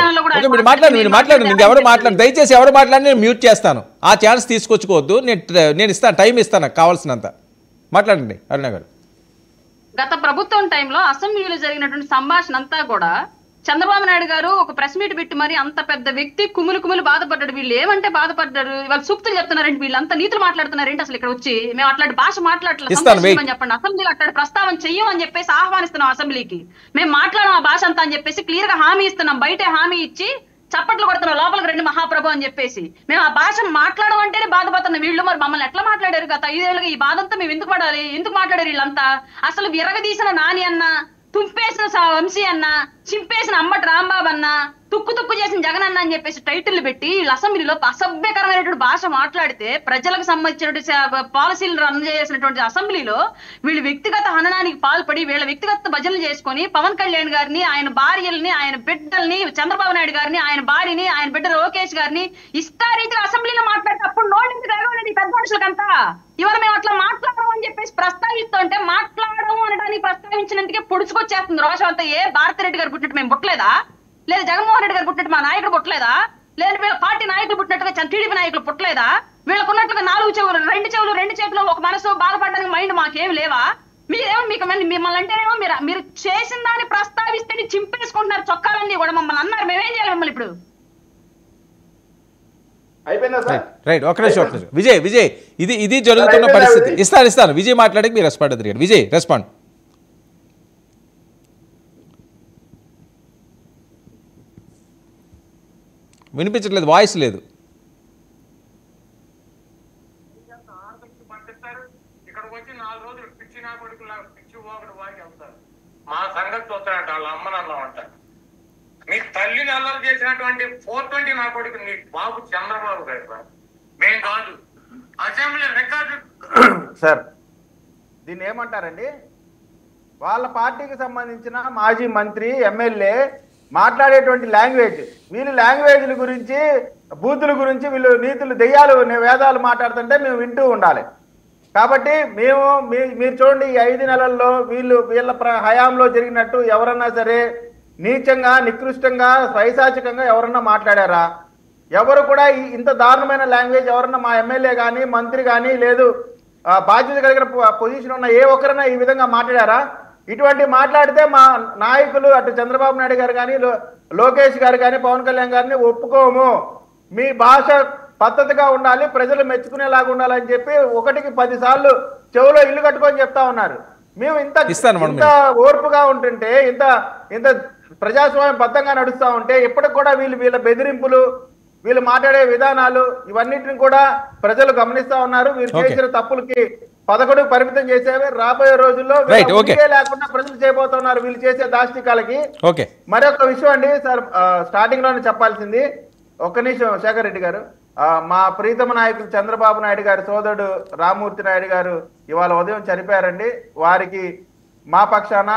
మీరు మాట్లాడండి. ఇంకెవరు మాట్లాడండి, దయచేసి ఎవరు మాట్లాడి నేను మ్యూట్ చేస్తాను. ఆ ఛాన్స్ తీసుకొచ్చుకోవద్దు. నేను ఇస్తాను, టైం ఇస్తాను కావాల్సినంత. మాట్లాడండి అరుణ గారు. గత ప్రభుత్వం టైంలో అసెంబ్లీలో జరిగినటువంటి సంభాషణ అంతా కూడా చంద్రబాబు నాయుడు గారు ఒక ప్రెస్ మీట్ పెట్టి మరి అంత పెద్ద వ్యక్తి కుములు బాధపడ్డాడు. వీళ్ళు ఏమంటే బాధపడ్డారు, వాళ్ళు సూక్తులు చెప్తున్నారంటే వీళ్ళంతా నీతులు మాట్లాడుతున్నారేంటి అసలు ఇక్కడ వచ్చి? మేము అట్లాంటి భాష మాట్లాడలేదు చెప్పండి. అసెంబ్లీలో అట్లాంటి ప్రస్తావన చెయ్యమని చెప్పేసి ఆహ్వానిస్తున్నాం అసెంబ్లీకి. మేము మాట్లాడడం ఆ భాష అంతా అని చెప్పేసి క్లియర్ గా హామీ ఇస్తున్నాం. బయటే హామీ ఇచ్చి చప్పట్లు కొడుతున్నాం లోపలికి రండి మహాప్రభు అని చెప్పేసి. మేము ఆ భాష మాట్లాడడం అంటేనే బాధపడుతున్నాం. వీళ్ళు మరి మమ్మల్ని ఎట్లా మాట్లాడారు గత 5 ఏళ్ళుగా? ఈ బాధంతా మేము ఎందుకు పడాలి? ఎందుకు మాట్లాడారు వీళ్ళంతా? అసలు విరగదీసిన నాని అన్న, తుంపేసిన వంశీ అన్న, చింపేసిన అంబటి రాంబాబు అన్న, తుక్కు చేసిన జగన్ అన్న అని చెప్పేసి టైటిల్ పెట్టి వీళ్ళు అసెంబ్లీలో అసభ్యకరమైనటువంటి భాష మాట్లాడితే ప్రజలకు సంబంధించినటువంటి పాలసీలు రన్ చేసినటువంటి అసెంబ్లీలో వీళ్ళు వ్యక్తిగత హననానికి పాల్పడి వీళ్ళ వ్యక్తిగత భజనలు చేసుకుని పవన్ కళ్యాణ్ గారిని, ఆయన భార్యల్ని, ఆయన బిడ్డల్ని, చంద్రబాబు నాయుడు గారిని, ఆయన భార్యని, ఆయన బిడ్డ లోకేష్ గారిని ఇష్టారీతిగా అసెంబ్లీలో మాట్లాడితే అప్పుడు నోటికి రాగలేదు పెద్ద మనుషులకంతా. ఇవాళ మేము అట్లా మాట్లాడడం అని చెప్పేసి ప్రస్తావిస్తుంటే మాట్లాడడం అనడానికి ప్రస్తావించినందుకే పొడుచుకొచ్చేస్తుంది రోషం అంతా. ఏ భారతిరెడ్డి గారు పుట్టినట్టు మేము పుట్టలేదా? లేదా జగన్మోహన్ రెడ్డి గారు పుట్టినట్టు మా నాయకుడు పుట్టలేదా? లేదా వీళ్ళ పార్టీ నాయకులు పుట్టినట్టుగా టీడీపీ నాయకులు పుట్టలేదా? వీళ్ళకు ఉన్నట్లుగా 4 చెవులు, 2 చెవులు, 2 చేతులు, ఒక మనసు, బాధపడడానికి మైండ్ మాకేమి లేవా? మీరేమో మిమ్మల్ని అంటేనేమో మీరు చేసిన దాన్ని ప్రస్తావిస్తే చింపేసుకుంటున్నారు చొక్కాలన్నీ కూడా. మమ్మల్ని అన్నారు, మేమేం చేయాలి మిమ్మల్ని ఇప్పుడు? రైట్ ఒక నిమిషం విజయ్ ఇది జరుగుతున్న పరిస్థితి. ఇస్తాను విజయ్ మాట్లాడక మీరు రెస్పాండ్ అవుతారు. విజయ్ రెస్పాండ్. వినిపించట్లేదు, వాయిస్ లేదు. ఇక్కడికి వచ్చి 4 రోజులు పిచ్చి నా కొడుకు పిచ్చి ఒకటి వాకి వెళ్తారు. మా సంగతి చూస్తారంట, వాళ్ళ అమ్మనన్నా అంటారు. మీ తల్లిని అల్లరి చేసినటువంటి 420 నా కొడుకు నీ బాబు చంద్రబాబు గారు, మేం కాదు. అసెంబ్లీ రికార్డు సార్ దీన్ని ఏమంటారండి? వాళ్ళ పార్టీకి సంబంధించిన మాజీ మంత్రి, ఎమ్మెల్యే మాట్లాడేటువంటి లాంగ్వేజ్, వీళ్ళు లాంగ్వేజ్ల గురించి, బూతుల గురించి, వీళ్ళు నీతులు, దెయ్యాలు, వేదాలు మాట్లాడుతుంటే మేము వింటూ ఉండాలి. కాబట్టి మీరు చూడండి, ఈ 5 నెలల్లో వీళ్ళ హయాంలో జరిగినట్టు ఎవరన్నా సరే నీచంగా, నికృష్టంగా, పైశాచికంగా ఎవరన్నా మాట్లాడారా? ఎవరు కూడా ఇంత దారుణమైన లాంగ్వేజ్ ఎవరన్నా మా ఎమ్మెల్యే కానీ, మంత్రి కానీ, లేదు బాధ్యత కలిగిన పొజిషన్ ఉన్న ఏ ఒక్కరైనా ఈ విధంగా మాట్లాడారా? ఇటువంటి మాట్లాడితే మా నాయకులు అటు చంద్రబాబు నాయుడు గారు కానీ, లోకేష్ గారు కానీ, పవన్ కళ్యాణ్ గారిని ఒప్పుకోము. మీ భాష పద్ధతిగా ఉండాలి, ప్రజలు మెచ్చుకునేలాగా ఉండాలని చెప్పి 1కి 10 సార్లు చెవులో ఇల్లు కట్టుకొని చెప్తా ఉన్నారు. మేము ఇంత ఓర్పుగా ఉంటుంటే, ఇంత ప్రజాస్వామ్య బద్ధంగా నడుస్తా ఉంటే ఇప్పటికి కూడా వీళ్ళ బెదిరింపులు, వీళ్ళు మాట్లాడే విధానాలు ఇవన్నిటిని కూడా ప్రజలు గమనిస్తా ఉన్నారు. వీళ్ళు చేసిన తప్పులకి 11కు పరిమితం చేసేవి రాబోయే రోజుల్లో లేకుండా ప్రజలు చేయబోతున్నారు వీళ్ళు చేసే దాష్టికాలకి. మరొక విషయం అండి సార్, స్టార్టింగ్ లోనే చెప్పాల్సింది, ఒక్క నిమిషం శేఖర్ రెడ్డి గారు, మా ప్రీతమ నాయకులు చంద్రబాబు నాయుడు గారి సోదరుడు రామ్మూర్తి నాయుడు గారు ఇవాళ ఉదయం చనిపోయారండి. వారికి మా పక్షాన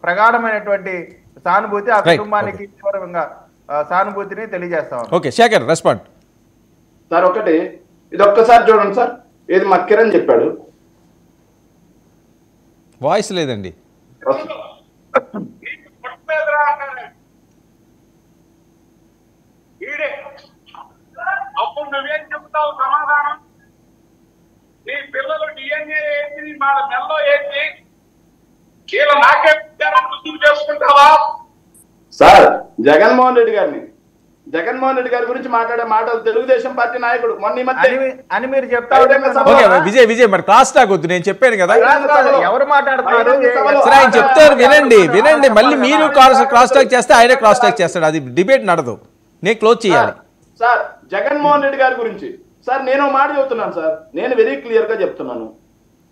ప్రగాఢమైనటువంటి సానుభూతి, ఆ కుటుంబానికి తీవ్రంగా సానుభూతిని తెలియజేస్తాం. Okay Shekhar respond. సార్ ఒకటి ఇది ఒక్కసారి చూడండి సార్, ఏది మా కిరణ్ చెప్పాడు, వాయిస్ లేదండి. వీళ్ళు నాకే పుట్టారని రుజువు చేసుకుంటావా? సార్ జగన్మోహన్ రెడ్డి గారి గురించి మాట్లాడే మాటలు తెలుగుదేశం పార్టీ నాయకుడు మొన్న ఈ మధ్య అని మీరు చెప్తా విజయ్ మరి క్రాస్ టాక్ వద్దు, నేను చెప్పాను కదా. ఎవరు మాట్లాడుతున్నారు? సరే ఆయన చెప్తారు, వినండి. మళ్ళీ మీరు క్రాస్ టాక్ చేస్తే ఆయనే క్రాస్ టాక్ చేస్తాడు, అది డిబేట్ నడదు. నేను క్లోజ్ చేయాలి. సార్ జగన్మోహన్ రెడ్డి గారి గురించి సార్ నేను మాట చెబుతున్నాను సార్, నేను వెరీ క్లియర్ గా చెప్తున్నాను.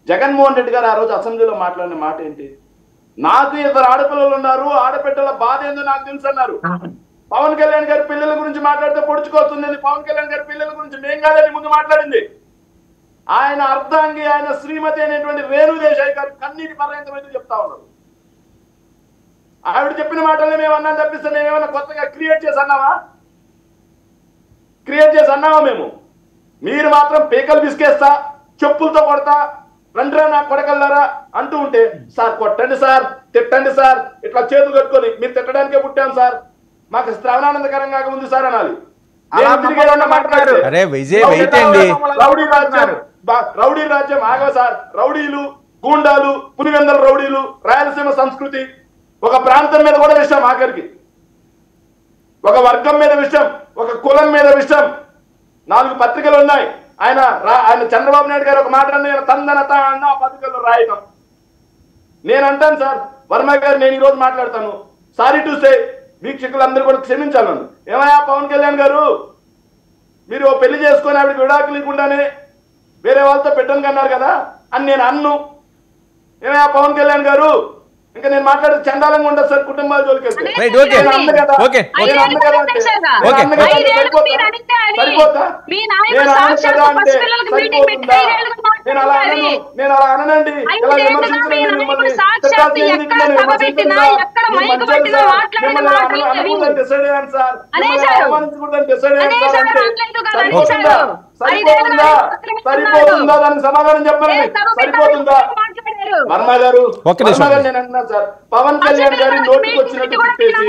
జగన్మోహన్ రెడ్డి గారు ఆ రోజు అసెంబ్లీలో మాట్లాడిన మాట ఏంటి? నాకు 2 ఆడపిల్లలు ఉన్నారు, ఆడపిల్లల బాధ ఏందో నాకు తెలుసు అన్నారు. పవన్ కళ్యాణ్ గారి పిల్లల గురించి మాట్లాడితే పొడుచుకొస్తుంది. పవన్ కళ్యాణ్ గారి పిల్లల గురించి మేం కాదని ముందు మాట్లాడింది. ఆయన అర్ధాంగి, ఆయన శ్రీమతి అనేటువంటి రేణుదేశాయ్ గారు కన్నీటి పర్యంతమైతే చెప్తా ఉన్నారు. ఆవిడ చెప్పిన మాటలనే మేము అన్నాం తప్పిస్తే మేమేమన్నా కొత్తగా క్రియేట్ చేసి అన్నావా మేము? మీరు మాత్రం పీకలు బిస్కేస్తా, చెప్పులతో కొడతా, రండ్రా నా కొడకల్లారా అంటూ ఉంటే, సార్ కొట్టండి సార్, తిట్టండి సార్, ఇట్లా చేతులు కట్టుకొని మీరు తిట్టడానికే పుట్టాం సార్, మాకు శ్రవణానందకరంగా ఉంది సార్ అనాలి. రౌడీ రాజ్యం ఆగో సార్. రౌడీలు, గూండాలు, పులివెందల రౌడీలు, రాయలసీమ సంస్కృతి, ఒక ప్రాంతం మీద కూడా విషయం, ఆఖరికి ఒక వర్గం మీద విషయం, ఒక కులం మీద విషయం. 4 పత్రికలు ఉన్నాయి. ఆయన చంద్రబాబు నాయుడు గారు ఒక మాట అన్న తందనత అన్న ఆ పత్రికల్లో రాయడం. నేను అంటాను సార్, వర్మ గారు నేను ఈ రోజు మాట్లాడతాను, సారీ టు సే, వీక్షకులందరూ కూడా క్షమించాను. ఏమయ్యా పవన్ కళ్యాణ్ గారు, మీరు పెళ్లి చేసుకొని ఆవిడకి విడాకులు ఇవ్వకుండానే వేరే వాళ్ళతో పెట్టను కన్నారు కదా అని నేను అన్ను. ఏమయ్యా పవన్ కళ్యాణ్ గారు, ఇంకా నేను మాట్లాడే చండాలంగా ఉండదు సార్ కుటుంబాల జోలికి వెళ్తే. నేను అలా అననండి. సరిపోతుందా? దానికి సమాధానం చెప్పండి. సరిపోతుందా? వర్మ గారు నేను అంటున్నాను సార్, పవన్ కళ్యాణ్ గారి నోటికి వచ్చినట్టు తిట్టేసి,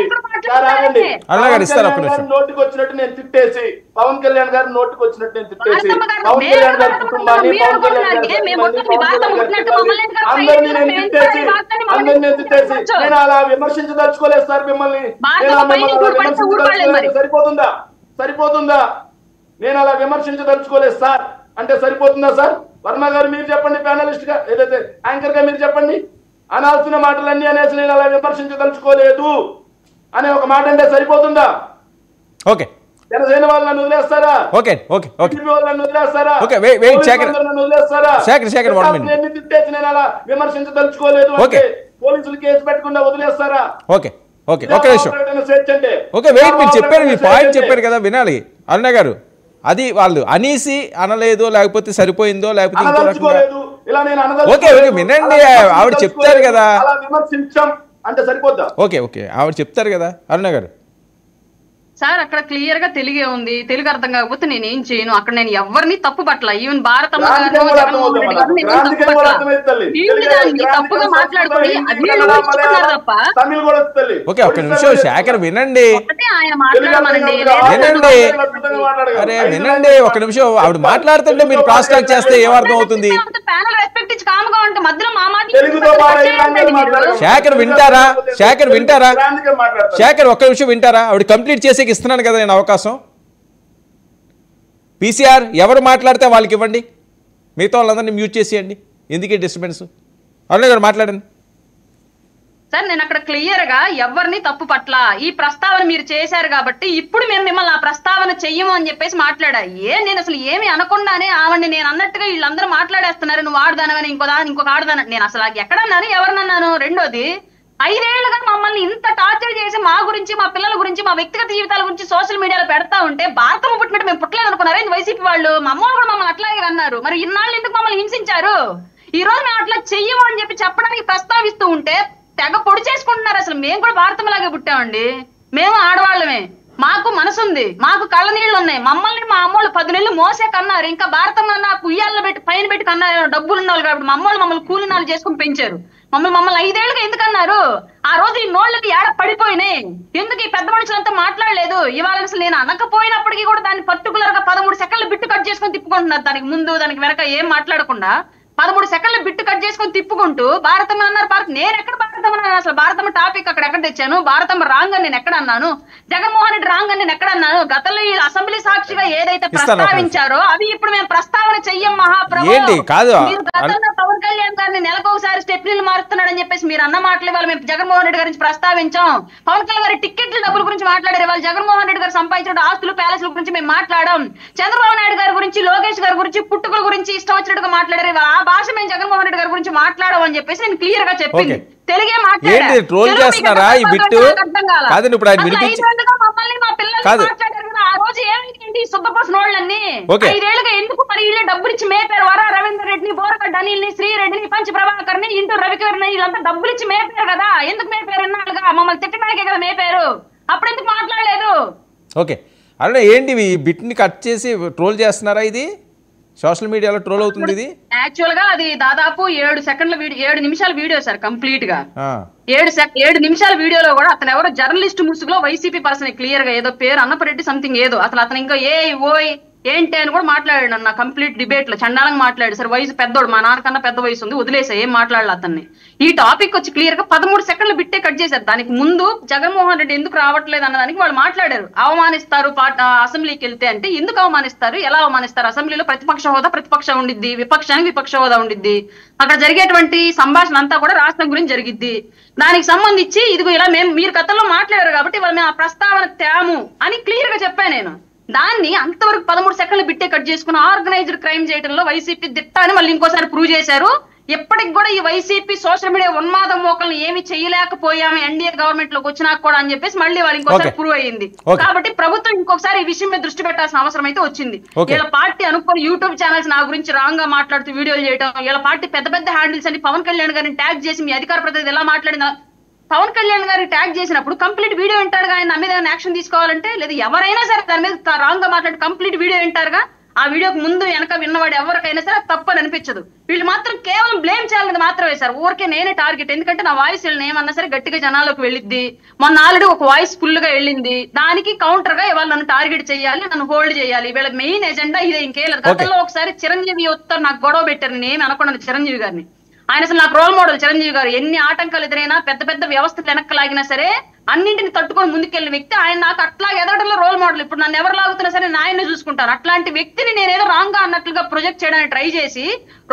నోటికి వచ్చినట్టు నేను తిట్టేసి, పవన్ కళ్యాణ్ గారి నోటికి వచ్చినట్టు నేను తిట్టేసి, పవన్ కళ్యాణ్ గారి కుటుంబాన్ని, పవన్ కళ్యాణ్ అందరినీ నేను తిట్టేసి నేను అలా విమర్శించదలుచుకోలేదు సార్ మిమ్మల్ని. సరిపోతుందా? నేను అలా విమర్శించదలుచుకోలేదు సార్ అంటే సరిపోతుందా సార్? వర్మ గారు మీరు చెప్పండి, ప్యానలిస్ట్ గా ఏదైతే యాంకర్ గా మీరు చెప్పండి. అనాల్సిన మాటలన్నీ అనేసి నేను అలా విమర్శించదలుచుకోలేదు అనే ఒక మాట అంటే సరిపోతుందా? ఓకే, జనసేన వాళ్ళు నన్ను వదిలేస్తారా? వాళ్ళని వదిలేస్తారా? తిట్టేసి నేను అలా విమర్శించదలుచుకోలేదు అంటే పోలీసులు కేసు పెట్టకుండా వదిలేస్తారా? చెప్పారు, మీ పాయింట్ చెప్పారు కదా, వినాలి అరుణ గారు. అది వాళ్ళు అనేసి అనలేదో, లేకపోతే సరిపోయిందో, లేకపోతే వినండి, ఆవిడ చెప్తారు కదా. ఓకే ఆవిడ చెప్తారు కదా అరుణ గారు. సార్ అక్కడ క్లియర్ గా తెలుగే ఉంది, తెలుగు అర్థం కాకపోతే నేను ఏం చేయను. అక్కడ నేను ఎవరిని తప్పు పట్ల, ఈవెన్ భారతమ్మ గారు, జగన్మోహన్ రెడ్డి గారు తప్పుగా మాట్లాడుకొని తప్ప. ఓకే, ఒక్క నిమిషం శేఖర్ వినండి. ఆయన మాట్లాడమనండి, వినండి ఒక నిమిషం. ఆవిడ మాట్లాడుతుంటే మీరు క్రాస్ టాక్ చేస్తే ఏమర్థం అవుతుంది? శేఖర్ వింటారా? శేఖర్ ఒక్క నిమిషం వింటారా? ఆవిడ కంప్లీట్ చేసే ఇస్తున్నాను కదా నేను అవకాశం. పీసీఆర్ ఎవరు మాట్లాడితే వాళ్ళకి ఇవ్వండి, మిగతా వాళ్ళందరినీ మ్యూట్ చేసేయండి. ఎందుకే డిస్టర్బెన్స్? అరుణ గారు మాట్లాడండి. సార్ నేను అక్కడ క్లియర్ గా ఎవరిని తప్పు పట్ల, ఈ ప్రస్తావన మీరు చేశారు కాబట్టి ఇప్పుడు మేము మిమ్మల్ని ఆ ప్రస్తావన చెయ్యము అని చెప్పేసి మాట్లాడా. నేను అసలు ఏమి అనకుండానే ఆవిడ్ని నేను అన్నట్టుగా వీళ్ళందరూ మాట్లాడేస్తున్నారు, నువ్వు ఆడదానవని ఇంకొక ఆడదాన. నేను అసలు ఎక్కడన్నాను, ఎవరినన్నాను? రెండోది, 5 ఏళ్లుగా మమ్మల్ని ఇంత టార్చర్ చేసి మా గురించి, మా పిల్లల గురించి, మా వ్యక్తిగత జీవితాల గురించి సోషల్ మీడియాలో పెడతా ఉంటే భారతం పుట్టినట్టు మేము పుట్టలేదు అనుకున్నారా వైసీపీ వాళ్ళు? మా అమ్మ కూడా మమ్మల్ని అట్లాగే అన్నారు. మరి ఇన్నాళ్ళు ఎందుకు మమ్మల్ని హింసించారు? ఈ రోజు మేము అట్లా చెయ్యము అని చెప్పడానికి ప్రస్తావిస్తూ ఉంటే తెగ పొడి చేసుకుంటున్నారు. అసలు మేము కూడా భారతంలాగే పుట్టామండి, మేము ఆడవాళ్ళమే, మాకు మనసుంది, మాకు కళ్ళ నీళ్లు ఉన్నాయి. మమ్మల్ని మా అమ్మోళ్ళు 10 నెలలు మోసే కన్నారు. ఇంకా భారతం అన్న కుయ్యాల్లో పెట్టి పైన పెట్టి కన్నారు, డబ్బులు ఉన్నారు కాబట్టి. మా అమ్మోళ్ళు మమ్మల్ని కూలినాలు చేసుకుని పెంచారు. మమ్మల్ని 5 ఏళ్ళుగా ఎందుకు అన్నారు? ఆ రోజు ఈ నోళ్ళకి ఏడ పడిపోయినాయి. ఎందుకు ఈ పెద్ద మనుషులంతా మాట్లాడలేదు? ఇవాళ అసలు నేను అనకపోయినప్పటికీ కూడా దాన్ని పర్టికులర్ గా 13 సెకండ్లు బిట్టు కట్ చేసుకుని తిప్పుకుంటున్నారు. దానికి ముందు దానికి వెనక ఏం మాట్లాడకుండా 13 సెకండ్ల బిట్టు కట్ చేసుకొని తిప్పుకుంటూ భారతమ్మ అన్నారు. నేను ఎక్కడ భారతమ్మ అన్నాను? అసలు భారతమ్మ టాపిక్ అక్కడ ఎక్కడ తెచ్చాను? భారతమ్మ రాంగ్ అని నేను ఎక్కడ అన్నాను? జగన్మోహన్ రెడ్డి రాంగ్ అని నేను ఎక్కడ అన్నాను? గతంలో ఈ అసెంబ్లీ సాక్షిగా ఏదైతే ప్రస్తావించారో అవి ఇప్పుడు మేము ప్రస్తావన చెయ్యం మహాప్రభు. మీరు గతంలో పవన్ కళ్యాణ్ గారిని నెలకొకసారి స్టెప్నీలు మారుతున్నాడని చెప్పేసి మీరు అన్న మాటలు వాళ్ళు మేము జగన్మోహన్ రెడ్డి గురించి ప్రస్తావించాం. పవన్ కళ్యాణ్ గారి టికెట్ల డబ్బుల గురించి మాట్లాడారు. వాళ్ళు జగన్మోహన్ రెడ్డి గారు సంపాదించిన ఆస్తులు ప్యాలెస్ల గురించి మేము మాట్లాడాం. చంద్రబాబు నాయుడు గారి గురించి, లోకేష్ గారి గురించి, పుట్టుకల గురించి ఇష్టం వచ్చినట్టుగా మాట్లాడారు. ఆ భాష మేము జగన్మోహన్ రెడ్డి గారి గురించి మాట్లాడడం అని చెప్పేసి నేను క్లియర్ గా చెప్పింది. తెలుగే మాట్లాడారు. మమ్మల్ని మా పిల్లలు మాట్లాడారు కదా ఆ రోజు ఏమైంది? శుద్ధపోసిన వాళ్ళని 5 ఏళ్ళుగా ఎందుకు మరి వీళ్ళే డబ్బులు ఇచ్చి మేపారు? వరా రవీందర్ రెడ్డిని, బోరగడ్డ అనిల్ని, శ్రీరెడ్డిని, పంచ ప్రభాకర్ని, ఇంటూ రవికిరణ్ వీళ్ళంతా డబ్బులు ఇచ్చి మేపారు కదా. ఎందుకు మేపారు? ఎన్నాళ్ళుగా మమ్మల్ని తిట్టడానికే కదా మేపారు. అప్పుడు ఎందుకు మాట్లాడలేదు? ఓకే, అలా ఏంటి బిట్ ని కట్ చేసి ట్రోల్ చేస్తున్నారా? ఇది సోషల్ మీడియాలో ట్రోల్ అవుతుంది. ఇది యాక్చువల్ గా అది దాదాపు 7 సెకండ్ల వీడియో, 7 నిమిషాల వీడియో సార్ కంప్లీట్ గా. 7 నిమిషాల వీడియోలో కూడా అతను ఎవరో జర్నలిస్ట్ ముసుగులో వైసీపీ పర్సన్ క్లియర్ గా ఏదో పేరు అన్నపరెడ్డి సంథింగ్ ఏదో అసలు అతను ఇంకా ఓయ్ ఏంటి అని కూడా మాట్లాడాడు అన్న కంప్లీట్ డిబేట్ లో. చండాలంగా మాట్లాడాడు. సార్ వయసు పెద్దోడు, మా నాన్నకన్నా పెద్ద వయసు ఉంది, వదిలేసా ఏం మాట్లాడాలి అతన్ని. ఈ టాపిక్ వచ్చి క్లియర్ గా 13 సెకండ్లు బిట్టే కట్ చేశారు. దానికి ముందు జగన్మోహన్ రెడ్డి ఎందుకు రావట్లేదు అన్నదానికి వాళ్ళు మాట్లాడారు. అవమానిస్తారు అసెంబ్లీకి వెళ్తే అంటే ఎందుకు అవమానిస్తారు, ఎలా అవమానిస్తారు? అసెంబ్లీలో ప్రతిపక్ష హోదా ప్రతిపక్షం ఉండిద్ది, విపక్షానికి విపక్ష హోదా ఉండిద్ది. అక్కడ జరిగేటువంటి సంభాషణ అంతా కూడా రాష్ట్రం గురించి జరిగిద్ది. దానికి సంబంధించి ఇదిగో ఇలా మీరు గతంలో మాట్లాడారు కాబట్టి వాళ్ళు మేము ఆ ప్రస్తావన తేము అని క్లియర్ గా చెప్పాను నేను. దాన్ని అంతవరకు 13 సెకండ్లు బిట్టే కట్ చేసుకుని ఆర్గనైజ్డ్ క్రైమ్ చేయడంలో వైసీపీ దిట్ట అని మళ్ళీ ఇంకోసారి ప్రూవ్ చేశారు. ఎప్పటికి కూడా ఈ వైసీపీ సోషల్ మీడియా ఉన్మాదం మోకల్ని ఏమి చేయలేకపోయాము ఎన్డీఏ గవర్నమెంట్ లోకి వచ్చినా కూడా అని చెప్పేసి మళ్ళీ వాళ్ళు ఇంకోసారి ప్రూవ్ అయ్యింది. కాబట్టి ప్రభుత్వం ఇంకొకసారి ఈ విషయం మీద దృష్టి పెట్టాల్సిన అవసరం అయితే వచ్చింది. వీళ్ళ పార్టీ అనుకుని యూట్యూబ్ ఛానల్స్ నా గురించి రాంగ్ గా మాట్లాడుతూ వీడియోలు చేయడం, వీళ్ళ పార్టీ పెద్ద పెద్ద హ్యాండిల్స్ అని పవన్ కళ్యాణ్ గారిని ట్యాగ్ చేసి మీ అధికార ప్రతినిధి ఎలా మాట్లాడినా పవన్ కళ్యాణ్ గారిని ట్యాగ్ చేసినప్పుడు కంప్లీట్ వీడియో వింటారుగా. ఆయన నా మీద యాక్షన్ తీసుకోవాలంటే లేదా ఎవరైనా సరే దాని మీద రాంగ్ గా మాట్లాడి కంప్లీట్ వీడియో వింటారుగా. ఆ వీడియోకి ముందు వెనక విన్నవాడు ఎవరికైనా సరే తప్పని అనిపించదు. వీళ్ళు మాత్రం కేవలం బ్లేమ్ చేయాలని మాత్రమే సార్. ఊరికే నేనే టార్గెట్. ఎందుకంటే నా వాయిస్ వీళ్ళని ఏమన్నా సరే గట్టిగా జనాల్లోకి వెళ్ళిద్ది. మొన్న ఆల్రెడీ ఒక వాయిస్ ఫుల్ గా వెళ్ళింది. దానికి కౌంటర్ గా ఇవాళ నన్ను టార్గెట్ చేయాలి, నన్ను హోల్డ్ చేయాలి. వీళ్ళ మెయిన్ ఎజెండా ఇదే, ఇంకేలేదు. గతంలో ఒకసారి చిరంజీవి వస్తారు నాకు గొడవ పెట్టారు. నేను ఏమి అనుకున్నాను చిరంజీవి గారిని. ఆయన అసలు నాకు రోల్ మోడల్ చిరంజీవి గారు. ఎన్ని ఆటంకాలు ఎదురైనా పెద్ద పెద్ద వ్యవస్థలు వెనక్కి లాగినా సరే అన్నింటిని తట్టుకొని ముందుకెళ్ళిన వ్యక్తి ఆయన. నాకు అట్లా ఎదగడంలో రోల్ మోడల్. ఇప్పుడు నన్ను ఎవరు లాగుతున్నా సరే ఆయన్ని చూసుకుంటాను. అట్లాంటి వ్యక్తిని నేనేదో రాంగ్ గా అన్నట్లుగా ప్రొజెక్ట్ చేయడానికి ట్రై చేసి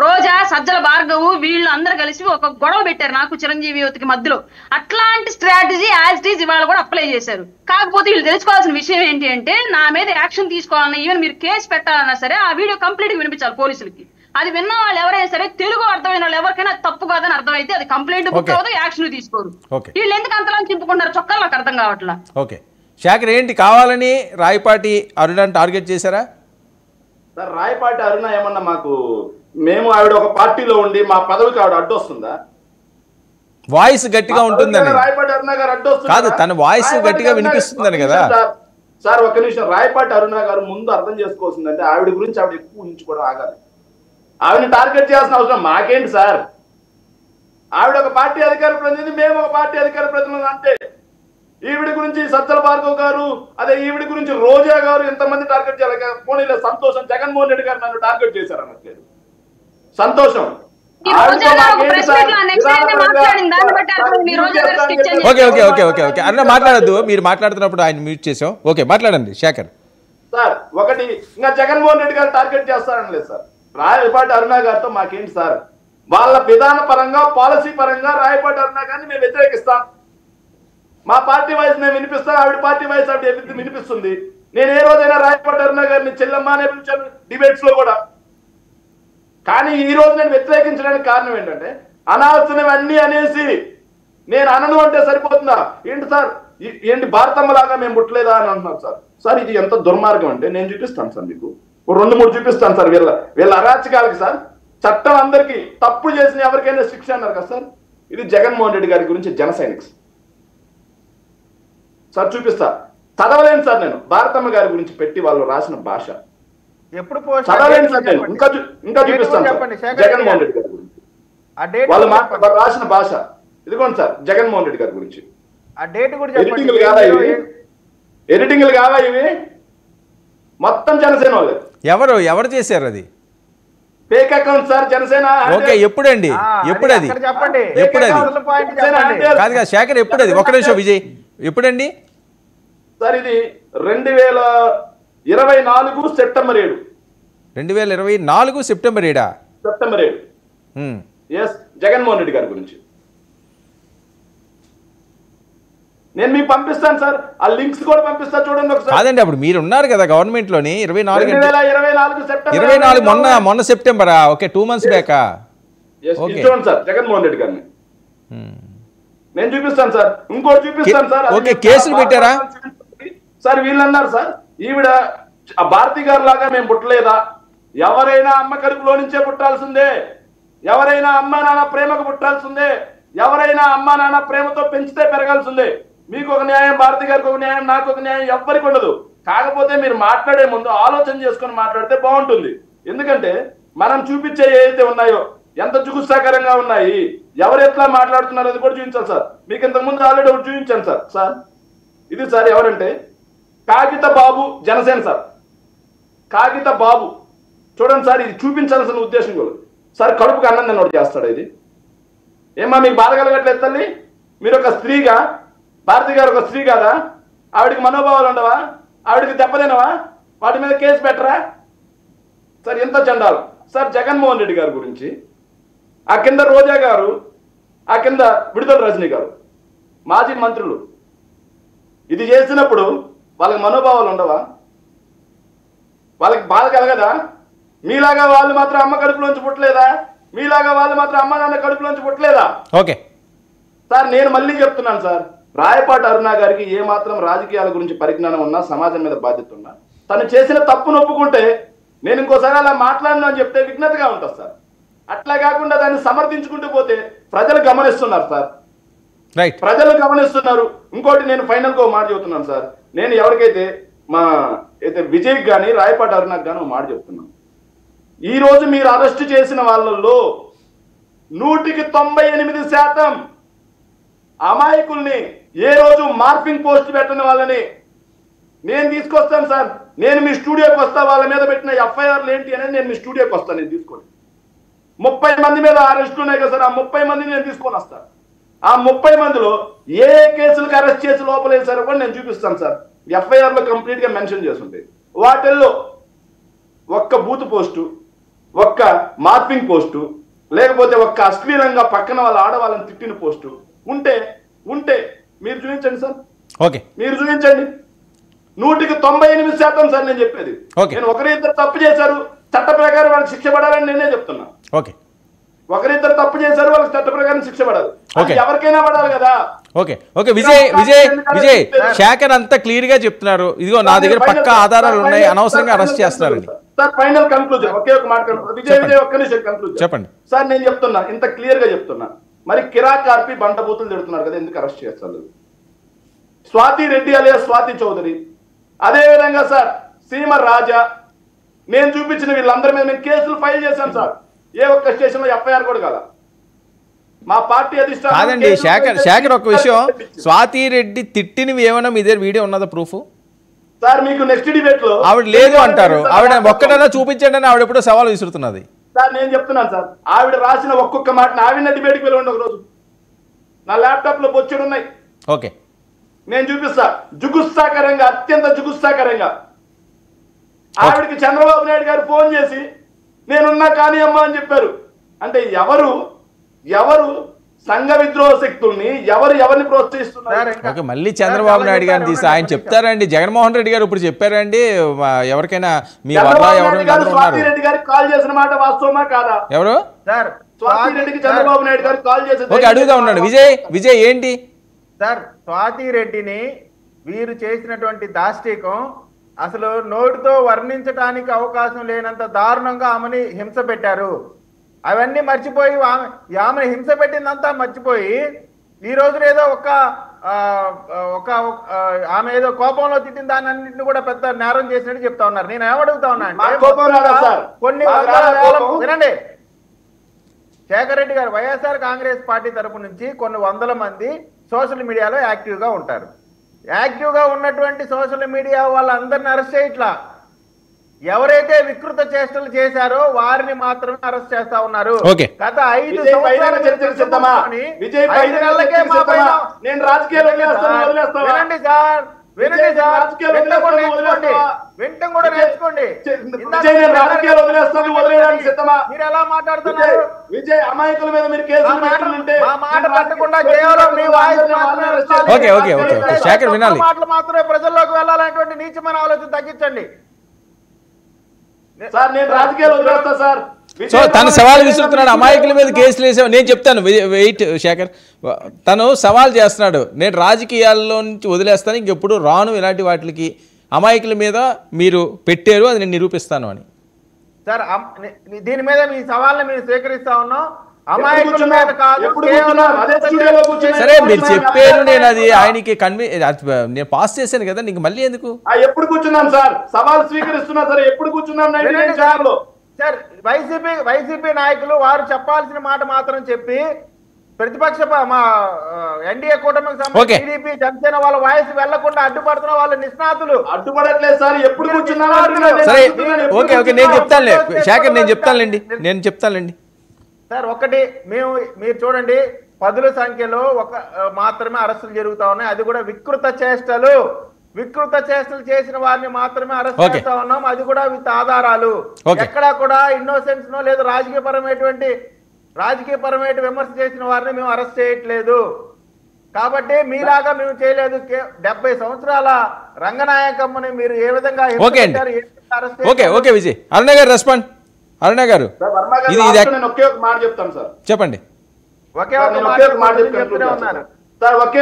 రోజా, సజ్జల భార్గవు వీళ్ళు అందరు కలిసి ఒక గొడవ పెట్టారు నాకు చిరంజీవి యువతికి మధ్యలో. అట్లాంటి స్ట్రాటజీ యాజ్ ఇట్ ఈజ్ ఇవాళ కూడా అప్లై చేశారు. కాకపోతే వీళ్ళు తెలుసుకోవాల్సిన విషయం ఏంటి అంటే నా మీద యాక్షన్ తీసుకోవాలన్నా ఈవెన్ మీరు కేసు పెట్టాలన్నా సరే ఆ వీడియో కంప్లీట్ గా వినిపించాలి పోలీసులకి. అది విన్న వాళ్ళు ఎవరైనా సరే తెలుగు అర్థమైన వాళ్ళు ఎవరికైనా తప్పు కాదని అర్థమైతే అది కంప్లైంట్ బుక్ అవ్వదు, యాక్షన్ తీసుకోరు. వీళ్ళు ఎందుకు అంతలా చింపుకుంటారు చొక్కాలు నాకు అర్థం కావట్లా. ఓకే శాఖర్ ఏంటి కావాలని రాయపాటి అరుణని టార్గెట్ చేశారా? సార్ రాయపాటి అరుణ ఏమన్నా మాకు మేము ఆవిడ ఒక పార్టీలో ఉండి మా పదవికి ఆవిడ అడ్డొస్తుందా? వాయిస్ గట్టిగా ఉంటుందని రాయపాటి అరుణ గారు అడ్డొస్తుంది కాదు, తన వాయిస్ గట్టిగా వినిపిస్తుందని కదా సార్. ఒక నిమిషం, రాయపాటి అరుణ గారు ముందు అర్థం చేసుకోవాల్సిందంటే ఆవిడ గురించి ఆవిడ ఎక్కువ ఊహించుకోవడం ఆగాలి. ఆవిడని టార్గెట్ చేయాల్సిన అవసరం మాకేంటి సార్? ఆవిడ ఒక పార్టీ అధికార ప్రతినిధి, మేము ఒక పార్టీ అధికార ప్రతినిధి అంతే. ఈవిడ గురించి సజ్జల భార్గవ్ గారు, అదే ఈవిడ గురించి రోజా గారు ఎంతమంది టార్గెట్ చేయాలి? పోనీలే సంతోషం, జగన్మోహన్ రెడ్డి గారు నన్ను టార్గెట్ చేశారు అన్నట్లేదు. సంతోషం. Okay okay okay okay okay అన్న మాట్లాడద్దు, మీరు మాట్లాడుతున్నప్పుడు ఆయన మ్యూట్ చేసాం. ఓకే మాట్లాడండి శేఖర్. సార్ ఒకటి, ఇంకా జగన్మోహన్ రెడ్డి గారు టార్గెట్ చేస్తారని లేదు సార్. రాయపాటి అరుణ గారితో మాకేంటి సార్? వాళ్ళ విధాన పరంగా, పాలసీ పరంగా రాయపాటి అరుణ గారిని మేము వ్యతిరేకిస్తాం. మా పార్టీ వాయిస్ మేము వినిపిస్తాం, ఆవిడ పార్టీ వాయిస్ ఆవిడ వినిపిస్తుంది. నేను ఏ రోజైనా రాయపాటి అరుణ గారిని చెల్లెమ్మ అనే పిలిచాను డిబేట్స్ లో కూడా. కానీ ఈ రోజు నేను వ్యతిరేకించడానికి కారణం ఏంటంటే అనాల్సినవన్నీ అనేసి నేను అనను అంటే సరిపోతుందా? ఏంటి సార్, ఏంటి భారతమ్మ లాగా మేము పుట్టలేదా అని అంటున్నారు సార్. సార్ ఇది ఎంత దుర్మార్గం అంటే నేను చూపిస్తాను సార్, మీకు 2-3 చూపిస్తాను సార్. వీళ్ళ అరాచకాలకి సార్ చట్టం అందరికీ తప్పు చేసిన ఎవరికైనా శిక్ష అన్నారు కదా సార్. ఇది జగన్మోహన్ రెడ్డి గారి గురించి జన సైనిక్స్ సార్. చూపిస్తా, చదవలేను సార్ నేను భారతమ్మ గారి గురించి పెట్టి వాళ్ళు రాసిన భాష ఎప్పుడు చదవలేను సార్ నేను. ఇంకా చూపిస్తాను జగన్మోహన్ రెడ్డి గారి గురించి వాళ్ళు రాసిన భాష. ఇదిగోండి సార్ జగన్మోహన్ రెడ్డి గారి గురించి. ఆ డేట్ కూడా ఎడిటింగ్లు కాదా ఇవి? ఎడిటింగ్లు కావా ఇవి? మొత్తం జనసేన వాళ్ళే. ఎవరు చేశారు అది? Fake account sir Janasena okay ఎప్పుడండి ఎప్పుడది చెప్పండి ఎప్పుడది కాదు కాదు శేఖర్ ఎప్పుడది ఒక్క నిమిషం విజయ్ ఎప్పుడండి సార్ ఇది 2024 September 7 2024 September 7 September 7 S Jaganmohan Reddy గారి గురించి నేను మీకు పంపిస్తాను సార్ ఆ లింక్స్ కూడా పంపిస్తాను చూడండి ఒకసారి కాదండి అప్పుడు మీరు ఉన్నారు కదా గవర్నమెంట్ లోని 2024 సెప్టెంబర్ 24 మొన్న సెప్టెంబరా ఓకే 2 months బ్యాకా చూడండి సార్ జగన్మోహన్ రెడ్డి గారిని నేను చూపిస్తాను సార్ ఇంకోటి చూపిస్తాను సార్ ఓకే కేసులు పెట్టారా సార్ వీళ్ళు అన్నారు సార్ ఈవిడ ఆ భారతి గారు లాగా మేము పుట్టలేదా ఎవరైనా అమ్మ కడుపులో నుంచే పుట్టాల్సిందే ఎవరైనా అమ్మ నాన్న ప్రేమకు పుట్టాల్సిందే ఎవరైనా అమ్మ నాన్న ప్రేమతో పెంచితే పెరగాల్సిందే మీకు ఒక న్యాయం భారతి గారికి ఒక న్యాయం నాకు ఒక న్యాయం ఎవ్వరికి ఉండదు కాకపోతే మీరు మాట్లాడే ముందు ఆలోచన చేసుకొని మాట్లాడితే బాగుంటుంది ఎందుకంటే మనం చూపించే ఏదైతే ఉన్నాయో ఎంత జుగుత్సాకరంగా ఉన్నాయి ఎవరు ఎట్లా మాట్లాడుతున్నారు అది కూడా చూపించాలి సార్ మీకు ఇంతకుముందు ఆల్రెడీ ఒకటి చూపించాను సార్ ఇది సార్ ఎవరంటే కాగిత బాబు జనసేన సార్ కాగిత బాబు చూడండి సార్ ఇది చూపించాల్సిన ఉద్దేశం కూడా సార్ కడుపుకి అన్నం నేను చేస్తాడు ఇది ఏమా మీకు బాధ కలగట్లేదు తల్లి మీరు ఒక స్త్రీగా భారతి గారు ఒక స్త్రీ కాదా ఆవిడికి మనోభావాలు ఉండవా ఆవిడికి దెబ్బతినవా వాటి మీద కేసు పెట్టరా సార్ ఎంత చండాలు సార్ జగన్మోహన్ రెడ్డి గారి గురించి ఆ కింద రోజా గారు ఆ కింద విడుదల రజనీ గారు మాజీ మంత్రులు ఇది చేసినప్పుడు వాళ్ళకి మనోభావాలు ఉండవా వాళ్ళకి బాధ కలగదా మీలాగా వాళ్ళు మాత్రం అమ్మ కడుపులోంచి పుట్టలేదా మీలాగా వాళ్ళు మాత్రం అమ్మ నాన్న కడుపులోంచి పుట్టలేదా ఓకే సార్ నేను మళ్ళీ చెప్తున్నాను సార్ రాయపాటి అరుణ గారికి ఏ మాత్రం రాజకీయాల గురించి పరిజ్ఞానం ఉన్నా సమాజం మీద బాధ్యత ఉన్నా తను చేసిన తప్పును ఒప్పుకుంటే నేను ఇంకోసారి అలా మాట్లాడను అని చెప్తే విఘ్నతగా ఉంటుంది సార్ అట్లా కాకుండా దాన్ని సమర్థించుకుంటూ పోతే ప్రజలు గమనిస్తున్నారు సార్ ప్రజలు గమనిస్తున్నారు ఇంకోటి నేను ఫైనల్ గా మాట చెబుతున్నాను సార్ నేను ఎవరికైతే మా అయితే విజయ్ కానీ రాయపాటి అరుణకు కానీ మాట చెప్తున్నాను ఈ రోజు మీరు అరెస్ట్ చేసిన వాళ్ళల్లో 198% అమాయకుల్ని ఏ రోజు మార్పింగ్ పోస్ట్ పెట్టిన వాళ్ళని నేను తీసుకొస్తాను సార్ నేను మీ స్టూడియోకి వస్తా వాళ్ళ మీద పెట్టిన ఎఫ్ఐఆర్లు ఏంటి అనేది నేను మీ స్టూడియోకి వస్తాను నేను తీసుకోండి 30 మంది మీద అరెస్టులు ఉన్నాయి కదా సార్ ఆ 30 మందిని నేను తీసుకొని వస్తాను ఆ 30 మందిలో ఏ కేసులకు అరెస్ట్ చేసి లోపలేసారో కూడా నేను చూపిస్తాను సార్ ఎఫ్ఐఆర్ లో కంప్లీట్ గా మెన్షన్ చేస్తుంటాయి వాటిల్లో ఒక్క బూత్ పోస్టు ఒక్క మార్పింగ్ పోస్టు లేకపోతే ఒక్క అశ్లీలంగా పక్కన వాళ్ళ ఆడవాళ్ళని తిట్టిన పోస్టు ఉంటే మీరు చూపించండి సార్ ఓకే మీరు చూపించండి 198% సార్ నేను చెప్పేది నేను ఒకరిద్దరు తప్పు చేశారు చట్ట ప్రకారం వాళ్ళకి శిక్ష పడాలని నేనే చెప్తున్నా ఓకే ఒకరిద్దరు తప్పు చేశారు వాళ్ళకి చట్ట ప్రకారం శిక్ష పడాలి ఎవరికైనా పడాలి కదా ఓకే ఓకే విజయ్ శేఖర్ అంతా క్లియర్ గా చెప్తున్నారు ఇదిగో నా దగ్గర పక్కా ఆధారాలు ఉన్నాయి అనవసరంగా అరెస్ట్ చేస్తున్నారని సార్ ఫైనల్ కంక్లూజన్ ఒకే ఒక మాట విజయ్ ఒక్క నిమిషం కంక్లూజన్ చెప్పండి సార్ నేను చెప్తున్నా ఇంత క్లియర్ గా చెప్తున్నా మరి కిరాక్ ఆర్పి బంటబూతులు తిడుతున్నారు కదా ఎందుకు అరెస్ట్ చేస్తారు స్వాతి రెడ్డి అలియా స్వాతి చౌదరి అదే విధంగా సార్ సీమ రాజా నేను చూపించిన వీళ్ళందరి మీద మేము కేసులు ఫైల్ చేశాం సార్ ఏ ఒక్క స్టేషన్ లో ఎఫ్ఐఆర్ కూడా కాల మా పార్టీ అధిష్టానం కాదండి శేఖర్ ఒక విషయం స్వాతి రెడ్డి తిట్టినవి ఏమైనా మీ దగ్గర వీడియో ఉన్నదా ప్రూఫ్ సార్ మీకు నెక్స్ట్ డిబేట్ లో ఆవిడ లేదు అంటారు ఆవిడ ఒక్కటైనా చూపించండి అని ఆవిడ ఎప్పుడో సవాలు విసురుతున్నది సార్ నేను చెప్తున్నాను సార్ ఆవిడ రాసిన ఒక్కొక్క మాట ఆవిడ డిబేట్కి వెళ్ళండి ఒక రోజు నా ల్యాప్టాప్ లో బొచ్చుడు ఉన్నాయి ఓకే నేను చూపిస్తా జుగుత్సాకరంగా అత్యంత జుగుత్సాకరంగా ఆవిడకి చంద్రబాబు నాయుడు గారు ఫోన్ చేసి నేనున్నా కానీ అమ్మా అని చెప్పారు అంటే ఎవరు సంఘ విద్రోహ శక్తుల్ని ఎవరిని ప్రోత్సహిస్తున్నారు మళ్ళీ చంద్రబాబు నాయుడు గారిని తీసి ఆయన చెప్తారండి జగన్మోహన్ రెడ్డి గారు ఇప్పుడు చెప్పారండి ఎవరికైనా మీ స్వాతి రెడ్డి గారికి కాల్ చేసిన మాట వాస్తవమా కాదా ఎవరు స్వాతి రెడ్డికి చంద్రబాబు నాయుడు గారికి కాల్ చేసి ఓకే అడుగుతా ఉన్నాడు విజయ్ ఏంటి సార్ స్వాతి రెడ్డిని వీరు చేసినటువంటి దాష్టికం అసలు నోటితో వర్ణించడానికి అవకాశం లేనంత దారుణంగా ఆమెని హింస పెట్టారు అవన్నీ మర్చిపోయి ఆమె హింస పెట్టిందంతా మర్చిపోయి ఈ రోజు ఏదో ఒక ఆమె ఏదో కోపంలో తిట్టిన దాని అన్నింటిని కూడా పెద్ద నేరం చేసినట్టు చెప్తా ఉన్నారు నేను ఏమడుగుతా ఉన్నా అంటే కొన్ని వినండి శేఖర్ రెడ్డి గారు వైఎస్ఆర్ కాంగ్రెస్ పార్టీ తరపు నుంచి కొన్ని వందల మంది సోషల్ మీడియాలో యాక్టివ్గా ఉంటారు యాక్టివ్గా ఉన్నటువంటి సోషల్ మీడియా వాళ్ళందరిని అరెస్ట్ చేయట్లా ఎవరైతే వికృత చేష్టలు చేశారో వారిని మాత్రమే అరెస్ట్ చేస్తా ఉన్నారు. గత 5 నెలలకే నేను రాజకీయాలు వినండి సార్, వినండి సార్, వింటం కూడా నేర్చుకోండి. మీరు ఎలా మాట్లాడుతున్నారు? విజయ్ అమాయకుల మీద మీరు కేసు మా మాట పట్టకుండా కేవలం మీ వాయిస్ మాటలు మాత్రమే ప్రజల్లోకి వెళ్ళాలనేటువంటి నీచమైన ఆలోచన తగ్గించండి సార్. నేను రాజకీయాలు వదిలేస్తా సార్. సో తను సవాల్ విసురుతున్నాడు, అమాయకుల మీద కేసులు వేసావు. నేను చెప్తాను, వెయిట్ శేఖర్, తను సవాల్ చేస్తున్నాడు, నేను రాజకీయాల్లో నుంచి వదిలేస్తాను, ఇంకెప్పుడు రాను ఇలాంటి వాటికి, అమాయకుల మీద మీరు పెట్టారు, అది నేను నిరూపిస్తాను అని. సార్ దీని మీద మీ సవాల్ని మేము స్వీకరిస్తా ఉన్నాం. అమాయకుల మీద కాదు, సరే మీరు చెప్పారు, నేను అది ఆయనకి నేను పాస్ చేశాను కదా, నీకు మళ్ళీ ఎందుకు? ఎప్పుడు కూర్చున్నాం సార్, సవాల్ స్వీకరిస్తున్నా సరే, ఎప్పుడు కూర్చున్నాం? సార్ వైసీపీ నాయకులు వారు చెప్పాల్సిన మాట మాత్రం చెప్పి ప్రతిపక్ష మా ఎన్డీఏ కూటమికి సంబంధించి టీడీపీ జనసేన వాళ్ళ వాయిస్ వెళ్లకుండా అడ్డుపడుతున్న వాళ్ళ నిష్ణాతులు అడ్డుపడట్లేదు సార్. ఎప్పుడు కూర్చున్నాం? సరే ఓకే ఓకే, నేను చెప్తానులే శేఖర్, నేను చెప్తానులేండి సార్. ఒకటి మీరు చూడండి, 10ల సంఖ్యలో మాత్రమే అరెస్టులు జరుగుతా ఉన్నాయి. అది కూడా వికృత చేష్టలు చేసిన వారిని మాత్రమే అరెస్ట్ చేస్తా ఉన్నాం, అది కూడా విత్ ఆధారాలు. ఎక్కడా కూడా ఇన్నోసెన్స్ నో లేదు రాజకీయపరమైన విమర్శ చేసిన వారిని మేము అరెస్ట్ చేయట్లేదు. కాబట్టి మీలాగా మేము చేయలేదు. 70 సంవత్సరాల రంగనాయకమ్మని మీరు ఏ విధంగా ఓకే విజయ్. అరుణ గారు రెస్పాండ్. అరుణ గారు ఒకే ఒక మాట చెప్తాను సార్. చెప్పండి. ఒకే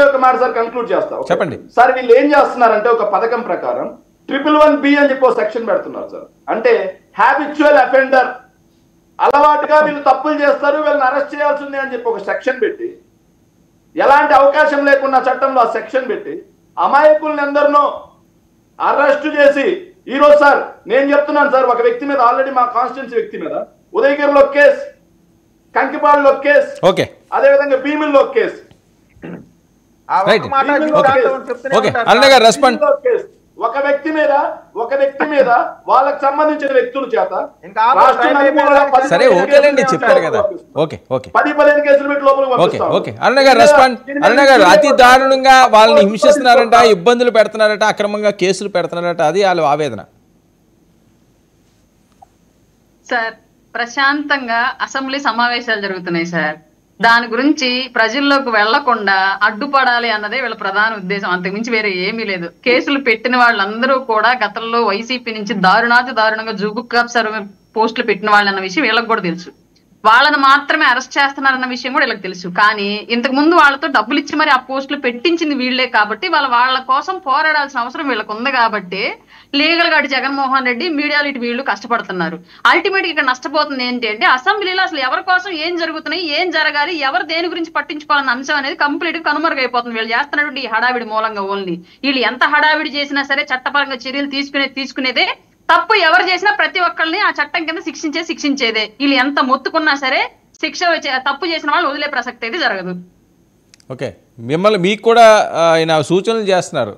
ఒక మాట సార్ కంక్లూడ్ చేస్తా. చెప్పండి సార్. వీళ్ళు ఏం చేస్తున్నారంటే ఒక పథకం ప్రకారం 111B అని చెప్పి సెక్షన్ పెడుతున్నారు సార్. అంటే హ్యాబిచువల్ అఫెండర్, అలవాటుగా వీళ్ళు తప్పులు చేస్తారు, వీళ్ళని అరెస్ట్ చేయాల్సిందే అని చెప్పి ఒక సెక్షన్ పెట్టి, ఎలాంటి అవకాశం లేకుండా చట్టంలో ఆ సెక్షన్ పెట్టి అమాయకుల్ని ఎందరినో అరెస్ట్ చేసి, ఈరోజు సార్ నేను చెప్తున్నాను సార్, ఒక వ్యక్తి మీద ఆల్రెడీ మా కాన్స్టిట్యున్సీ వ్యక్తి మీద ఉదయగిరిలో కేసు, కంకిపాడులో కేసు, అదేవిధంగా భీమిల్లో కేసు. ఒక వ్యక్తి మీద వాళ్ళకి సంబంధించిన వ్యక్తుల చేత సరే ఓకేలేండి, చెప్పారు కదా. ఓకే 10-15 కేసులు పెట్టి లోపలికి ఓకే అరుణ గారు రెస్పాండ్. అరుణ గారు అతి దారుణంగా వాళ్ళని హింసిస్తున్నారంట, ఇబ్బందులు పెడుతున్నారట, అక్రమంగా కేసులు పెడుతున్నారట, అది వాళ్ళ ఆవేదన. సార్ ప్రశాంతంగా అసెంబ్లీ సమావేశాలు జరుగుతున్నాయి సార్. దాని గురించి ప్రజల్లోకి వెళ్లకుండా అడ్డుపడాలి అన్నదే వీళ్ళ ప్రధాన ఉద్దేశం, అంతకుమించి వేరే ఏమీ లేదు. కేసులు పెట్టిన వాళ్ళందరూ కూడా గతంలో వైసీపీ నుంచి దారుణంగా జూబుక్ సర్వే పోస్టులు పెట్టిన వాళ్ళు అన్న విషయం వీళ్ళకి కూడా తెలుసు. వాళ్ళని మాత్రమే అరెస్ట్ చేస్తున్నారన్న విషయం కూడా వీళ్ళకి తెలుసు. కానీ ఇంతకు ముందు వాళ్ళతో డబ్బులు ఇచ్చి మరి ఆ పోస్టులు పెట్టించింది వీళ్లే కాబట్టి వాళ్ళ కోసం పోరాడాల్సిన అవసరం వీళ్ళకు ఉంది. కాబట్టి లీగల్ గా జగన్మోహన్ రెడ్డి, మీడియాలు ఇటు వీళ్ళు కష్టపడుతున్నారు. అల్టిమేట్ ఇక్కడ నష్టపోతుంది ఏంటి అంటే అసెంబ్లీలో అసలు ఎవరి కోసం ఏం జరుగుతున్నాయి, ఏం జరగాలి, ఎవరు దేని గురించి పట్టించుకోవాలన్న అంశం అనేది కంప్లీట్ గా కనుమరుగైపోతుంది వీళ్ళు చేస్తున్నటువంటి ఈ హడావిడి మూలంగా. ఓన్లీ వీళ్ళు ఎంత హడావిడి చేసినా సరే చట్టపరంగా చర్యలు తీసుకునేదే తప్పు ఎవరు చేసినా ప్రతి ఒక్కరిని ఆ చట్టం కింద శిక్షించేదే. వీళ్ళు ఎంత మొత్తుకున్నా సరే తప్పు చేసిన వాళ్ళు వదిలే ప్రసక్తి అయితే జరగదు. ఓకే, మీకు కూడా ఆయన సూచనలు చేస్తున్నారు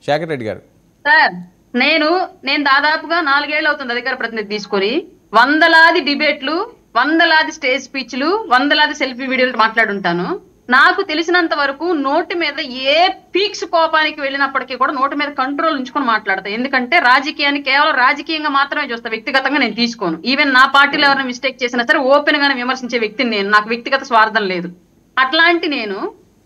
శేఖర్ రెడ్డి గారు. సార్ నేను దాదాపుగా 4 ఏళ్ళు అవుతుంది అధికార ప్రతినిధి తీసుకొని, వందలాది డిబేట్లు, వందలాది స్టేజ్ స్పీచ్లు, వందలాది సెల్ఫీ వీడియోలు మాట్లాడుంటాను. నాకు తెలిసినంత వరకు నోటి మీద ఏ పీక్స్ కోపానికి వెళ్ళినప్పటికీ కూడా నోటి మీద కంట్రోల్ ఉంచుకొని మాట్లాడతా. ఎందుకంటే రాజకీయాన్ని కేవలం రాజకీయంగా మాత్రమే చూస్తా, వ్యక్తిగతంగా నేను తీసుకోను. ఈవెన్ నా పార్టీలో ఎవరైనా మిస్టేక్ చేసినా సరే ఓపెన్ గానే విమర్శించే వ్యక్తిని నేను, నాకు వ్యక్తిగత స్వార్థం లేదు. అట్లాంటి నేను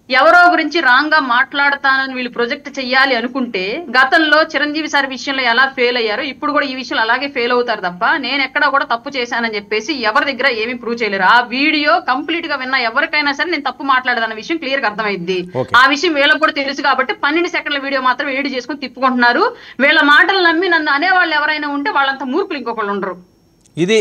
ఎవరో గురించి రాంగ్ గా మాట్లాడతానని వీళ్ళు ప్రొజెక్ట్ చెయ్యాలి అనుకుంటే, గతంలో చిరంజీవి సార్ విషయంలో ఎలా ఫెయిల్ అయ్యారో ఇప్పుడు కూడా ఈ విషయంలో అలాగే ఫెయిల్ అవుతారు తప్ప నేను ఎక్కడా కూడా తప్పు చేశానని చెప్పేసి ఎవరి దగ్గర ఏమీ ప్రూవ్ చేయలేరు. ఆ వీడియో కంప్లీట్ గా విన్నా ఎవరికైనా సరే నేను తప్పు మాట్లాడదన్న విషయం క్లియర్ గా అర్థమైంది. ఆ విషయం వీళ్ళకి కూడా తెలుసు కాబట్టి 12 సెకండ్ల వీడియో మాత్రం ఎడిట్ చేసుకుని తిప్పుకుంటున్నారు. వీళ్ళ మాటలు నమ్మి నన్ను అనేవాళ్ళు ఎవరైనా ఉంటే వాళ్ళంతా మూర్ఖులు ఇంకొకళ్ళు ఉండరు. ఇది